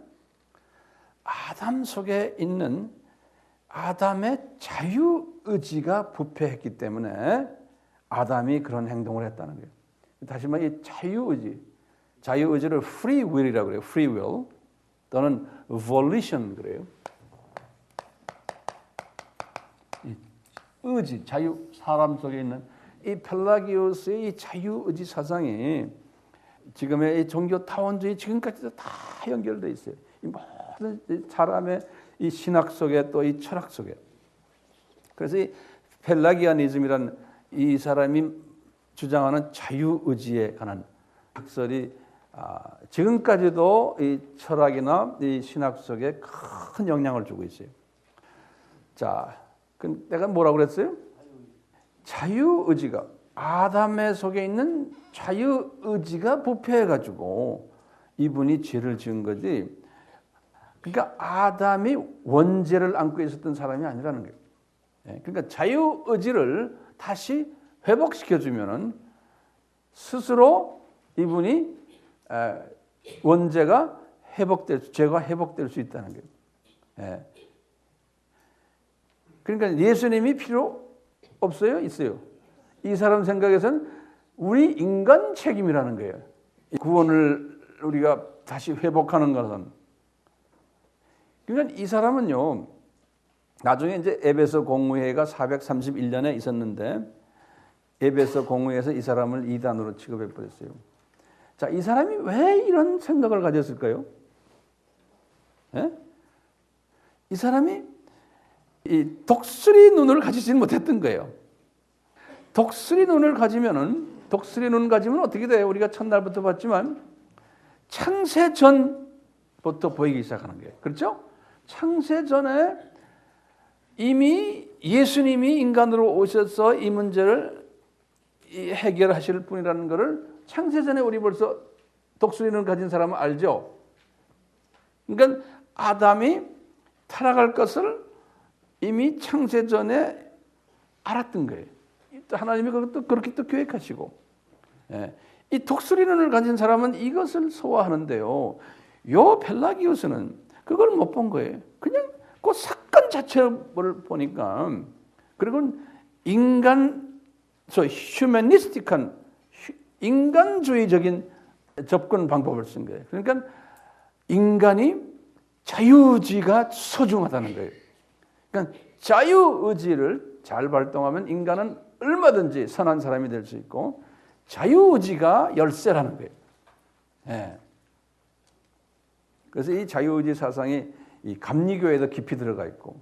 아담 속에 있는 아담의 자유의지가 부패했기 때문에 아담이 그런 행동을 했다는 거예요. 다시 말해 이 자유의지를 free will이라고 그래요. free will 또는 volition 그래요. 의지, 자유, 사람 속에 있는 이 펠라기우스의 이 자유의지 사상이 지금의 이 종교 타원주의 지금까지도 다 연결되어 있어요. 이 모든 사람의 이 신학 속에 또 이 철학 속에. 그래서 이 펠라기아니즘이란 이 사람이 주장하는 자유의지에 관한 학설이 지금까지도 이 철학이나 이 신학 속에 큰 영향을 주고 있어요. 자, 내가 뭐라고 그랬어요? 자유의지가 아담의 속에 있는 자유의지가 부패해가지고 이분이 죄를 지은 거지. 그러니까 아담이 원죄를 안고 있었던 사람이 아니라는 거예요. 그러니까 자유의지를 다시 회복시켜주면은 스스로 이분이 원죄가 죄가 회복될 수 있다는 거예요. 그러니까 예수님이 필요 없어요? 있어요. 이 사람 생각에서는 우리 인간 책임이라는 거예요. 구원을 우리가 다시 회복하는 것은. 그러니까 이 사람은요, 나중에 이제 에베소 공의회가 431년에 있었는데, 에베소 공의회에서 이 사람을 이단으로 취급해 버렸어요. 자, 이 사람이 왜 이런 생각을 가졌을까요? 이 사람이 이 독수리 눈을 가지지 못했던 거예요. 독수리 눈을 가지면 어떻게 돼요? 우리가 첫날부터 봤지만 창세 전부터 보이기 시작하는 거예요. 그렇죠? 창세 전에 이미 예수님이 인간으로 오셔서 이 문제를 해결하실 분이라는 것을 창세 전에 우리 벌써 독수리 눈을 가진 사람은 알죠? 그러니까 아담이 타락할 것을 이미 창세 전에 알았던 거예요. 하나님이 그것도 그렇게 또 계획하시고, 이 독수리 눈을 가진 사람은 이것을 소화하는데요. 요 펠라기우스는 그걸 못 본 거예요. 그냥 그 사건 자체를 보니까, 그리고 휴머니스틱한 인간주의적인 접근 방법을 쓴 거예요. 그러니까 인간이 자유의지가 소중하다는 거예요. 그러니까 자유의지를 잘 발동하면 인간은 얼마든지 선한 사람이 될 수 있고 자유의지가 열쇠라는 거예요. 그래서 이 자유의지 사상이 이 감리교에도 깊이 들어가 있고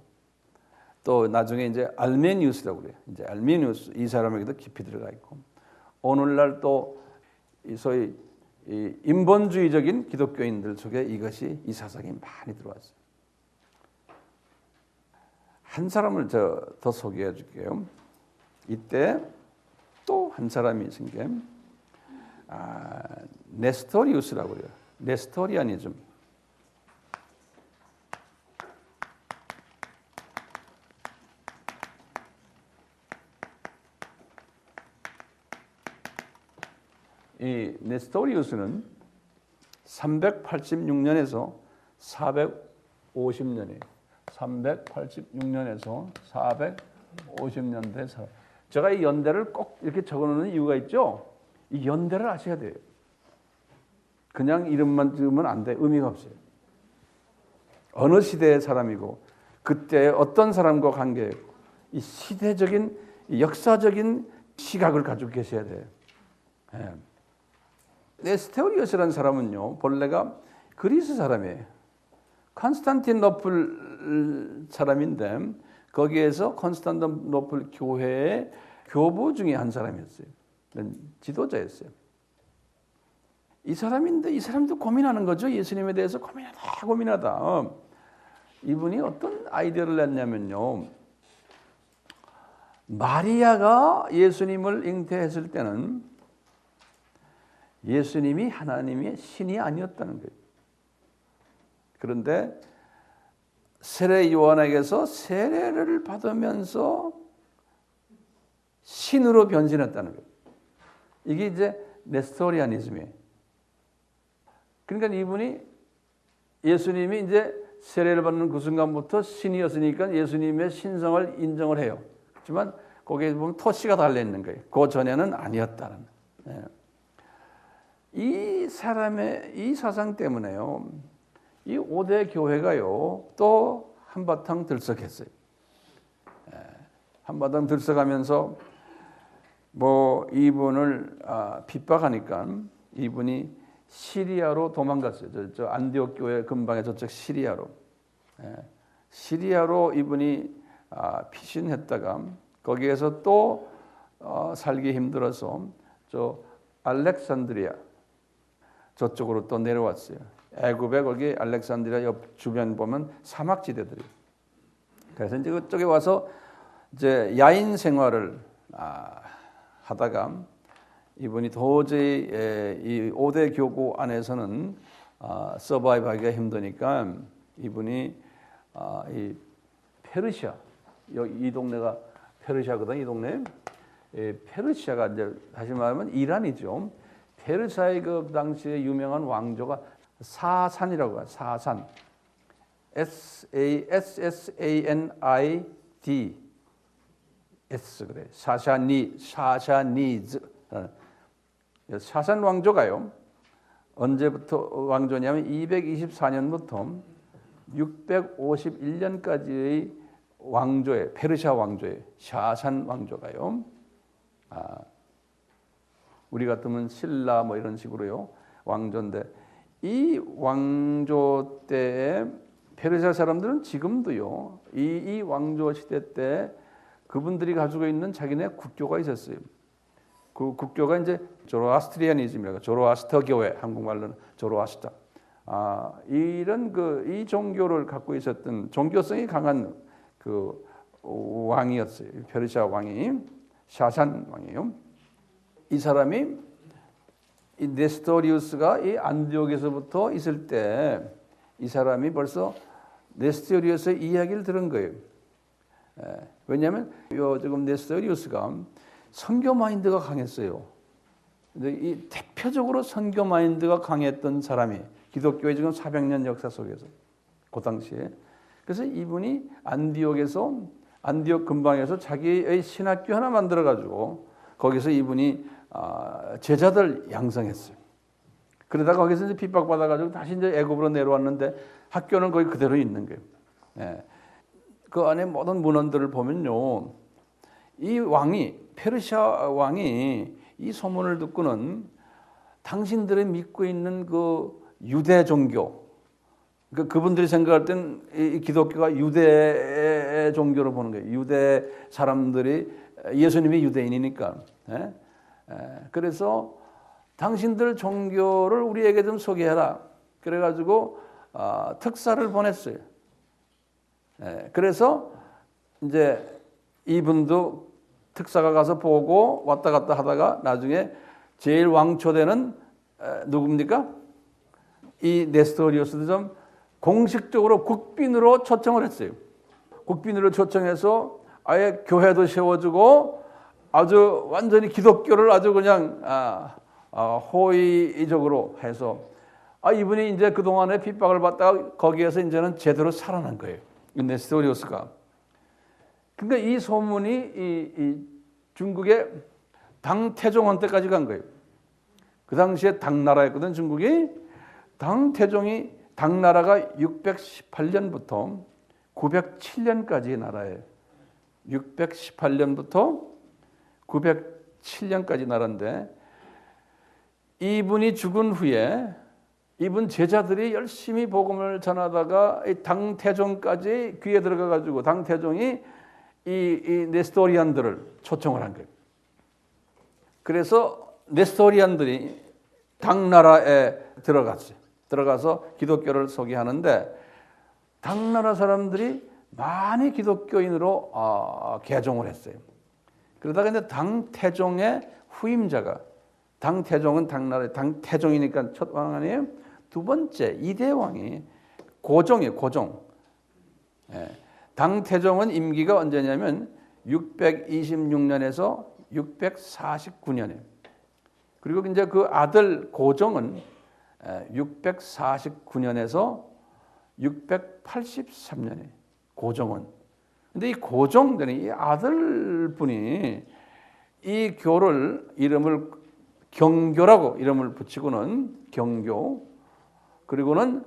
또 나중에 이제 알메니우스라고 그래요. 이제 알메니우스 이 사람에게도 깊이 들어가 있고 오늘날 또 소위 이 인본주의적인 기독교인들 속에 이 사상이 많이 들어왔어요. 한 사람을 더 소개해 줄게요. 이때 또 한 사람이 있은 게 네스토리우스라고 그래요. 네스토리아니즘. 이 네스토리우스는 386년에서 450년이에요. 386년에서 450년대 사람. 제가 이 연대를 꼭 이렇게 적어놓는 이유가 있죠. 이 연대를 아셔야 돼요. 그냥 이름만 적으면 안 돼. 의미가 없어요. 어느 시대의 사람이고 그때 어떤 사람과 관계했고 이 시대적인 이 역사적인 시각을 가지고 계셔야 돼요. 네스토리우스라는 사람은요. 본래가 그리스 사람이에요. 콘스탄티노플 사람인데 거기에서 콘스탄티노플 교회의 교부 중에 한 사람이었어요. 지도자였어요. 이 사람인데 이 사람도 고민하는 거죠. 예수님에 대해서 고민하다. 이분이 어떤 아이디어를 냈냐면요. 마리아가 예수님을 잉태했을 때는 예수님이 하나님의 신이 아니었다는 거예요. 그런데 세례 요한에게서 세례를 받으면서 신으로 변신했다는 거예요. 이게 이제 네스토리아니즘이에요. 그러니까 이분이 예수님이 이제 세례를 받는 그 순간부터 신이었으니까 예수님의 신성을 인정을 해요. 하지만 거기에 보면 토시가 달려있는 거예요. 그 전에는 아니었다는. 이 사람의 이 사상 때문에요. 이 5대 교회가요. 또 한바탕 들썩했어요. 한바탕 들썩하면서 뭐 이분을 핍박하니까 이분이 시리아로 도망갔어요. 저 안디옥 교회 근방에 저쪽 시리아로. 시리아로 이분이 피신했다가 거기에서 또 살기 힘들어서 저 알렉산드리아 저쪽으로 또 내려왔어요. 애굽에 거기 알렉산드리아 옆 주변 보면 사막지대들이. 그래서 이제 그쪽에 와서 이제 야인 생활을 하다가 이분이 도저히 이 5대 교구 안에서는 서바이브하기가 힘드니까 이분이 이 페르시아, 이 동네가 페르시아거든. 이 동네 페르시아가 이제 다시 말하면 이란이죠. 페르시아의 그 당시에 유명한 왕조가 사산이라고 해요. 사산. SASSANID S 그래. 사샤니즈. 사산 왕조가요. 언제부터 왕조냐면 224년부터 651년까지의 왕조에 페르시아 왕조에 샤산 왕조가요. 우리 같으면 신라 뭐 이런 식으로요. 왕조인데 이 왕조 때에 페르시아 사람들은 지금도요. 이 왕조 시대 때 그분들이 가지고 있는 자기네 국교가 있었어요. 그 국교가 이제 조로아스트리아니즘이라고 조로아스터 교회, 한국말로는 조로아스터. 이런 이 종교를 갖고 있었던 종교성이 강한 그 왕이었어요. 페르시아 왕이 샤산 왕이에요. 이 사람이 이 네스토리우스가 이 안디옥에서부터 있을 때 이 사람이 벌써 네스토리우스의 이야기를 들은 거예요. 왜냐하면 지금 네스토리우스가 선교 마인드가 강했어요. 근데 이 대표적으로 선교 마인드가 강했던 사람이 기독교의 지금 400년 역사 속에서 그 당시에 그래서 이분이 안디옥 근방에서 자기의 신학교 하나 만들어 가지고 거기서 이분이 제자들 양성했어요. 그러다가 거기서 이제 핍박받아 가지고 다시 이제 애굽으로 내려왔는데 학교는 거기 그대로 있는 거예요. 그 안에 모든 문헌들을 보면요. 이 왕이 페르시아 왕이 이 소문을 듣고는 당신들이 믿고 있는 그 유대 종교 그분들이 생각할 때는 이 기독교가 유대 종교로 보는 거예요. 유대 사람들이 예수님이 유대인이니까. 그래서 당신들 종교를 우리에게 좀 소개해라. 그래가지고 특사를 보냈어요. 그래서 이제 이분도 특사가 가서 보고 왔다 갔다 하다가 나중에 제일 왕초대는 누굽니까? 이 네스토리우스도 좀 공식적으로 국빈으로 초청을 했어요. 국빈으로 초청해서 아예 교회도 세워주고 아주 완전히 기독교를 아주 그냥 호의적으로 해서 이분이 이제 그동안에 핍박을 받다가 거기에서 이제는 제대로 살아난 거예요. 네스토리우스가. 그러니까 이 소문이 이 중국의 당태종한테까지 간 거예요. 그 당시에 당나라였거든 중국이. 당나라가 618년부터 907년까지 나라예요. 618년부터 907년까지 나라인데 이분이 죽은 후에 이분 제자들이 열심히 복음을 전하다가 이 당태종까지 귀에 들어가 가지고 당태종이 이 네스토리안들을 초청을 한 거예요. 그래서 네스토리안들이 당나라에 들어가서 기독교를 소개하는데 당나라 사람들이 많이 기독교인으로 개종을 했어요. 그러다가 이제 당태종의 후임자가 당태종은 당나라의 당태종이니까 첫 왕 아니에요? 두 번째 이대왕이 고종이에요. 고종. 예. 당태종은 임기가 언제냐면 626년에서 649년이에요. 그리고 이제 그 아들 고종은 649년에서 683년에 고종은. 근데 이 고종들이 이 아들분이 이 교를 이름을 경교라고 이름을 붙이고는 경교, 그리고는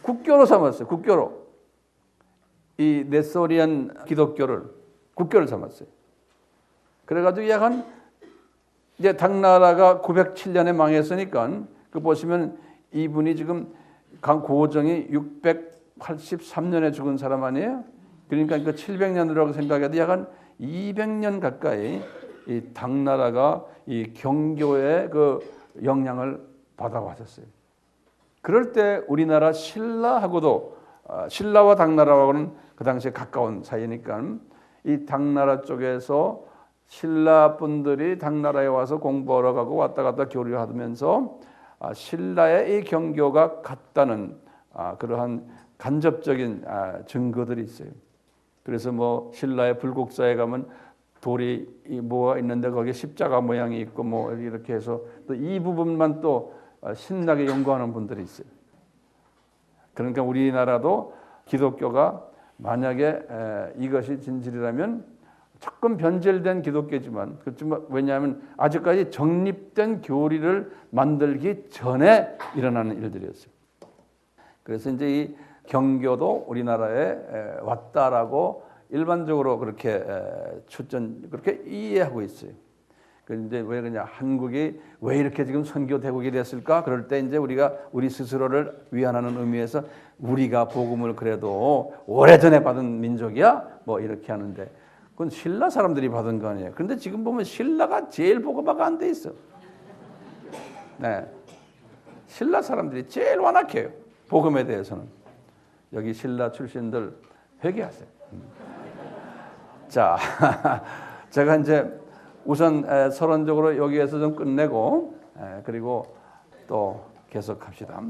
국교로 삼았어요. 국교로. 이 네소리안 기독교를 국교를 삼았어요. 그래가지고 약간 이제 당나라가 907년에 망했으니까 그 보시면 이분이 지금 고종이 683년에 죽은 사람 아니에요? 그러니까 그 700년이라고 생각해도 약간 200년 가까이 이 당나라가 이 경교의 그 영향을 받아왔었어요. 그럴 때 우리나라 신라하고도 신라와 당나라하고는 그 당시에 가까운 사이니까 이 당나라 쪽에서 신라 분들이 당나라에 와서 공부하러 가고 왔다 갔다 교류를 하면서 신라의 이 경교가 같다는 그러한 간접적인 증거들이 있어요. 그래서 뭐 신라의 불국사에 가면 돌이 뭐가 있는데 거기에 십자가 모양이 있고 뭐 이렇게 해서 또 이 부분만 또 신나게 연구하는 분들이 있어요. 그러니까 우리나라도 기독교가 만약에 이것이 진실이라면 조금 변질된 기독교지만 그렇지만 왜냐하면 아직까지 정립된 교리를 만들기 전에 일어나는 일들이었어요. 그래서 이제 이 경교도 우리나라에 왔다라고 일반적으로 그렇게 그렇게 이해하고 있어요. 그런데 왜 그러냐? 한국이 왜 이렇게 지금 선교 대국이 됐을까? 그럴 때 이제 우리가 우리 스스로를 위안하는 의미에서 우리가 복음을 그래도 오래전에 받은 민족이야? 뭐 이렇게 하는데 그건 신라 사람들이 받은 거 아니에요. 그런데 지금 보면 신라가 제일 복음화가 안 돼 있어. 네, 신라 사람들이 제일 완악해요. 복음에 대해서는. 여기 신라 출신들 회개하세요. 자, 제가 이제 우선 서론적으로 여기에서 좀 끝내고 그리고 또 계속합시다.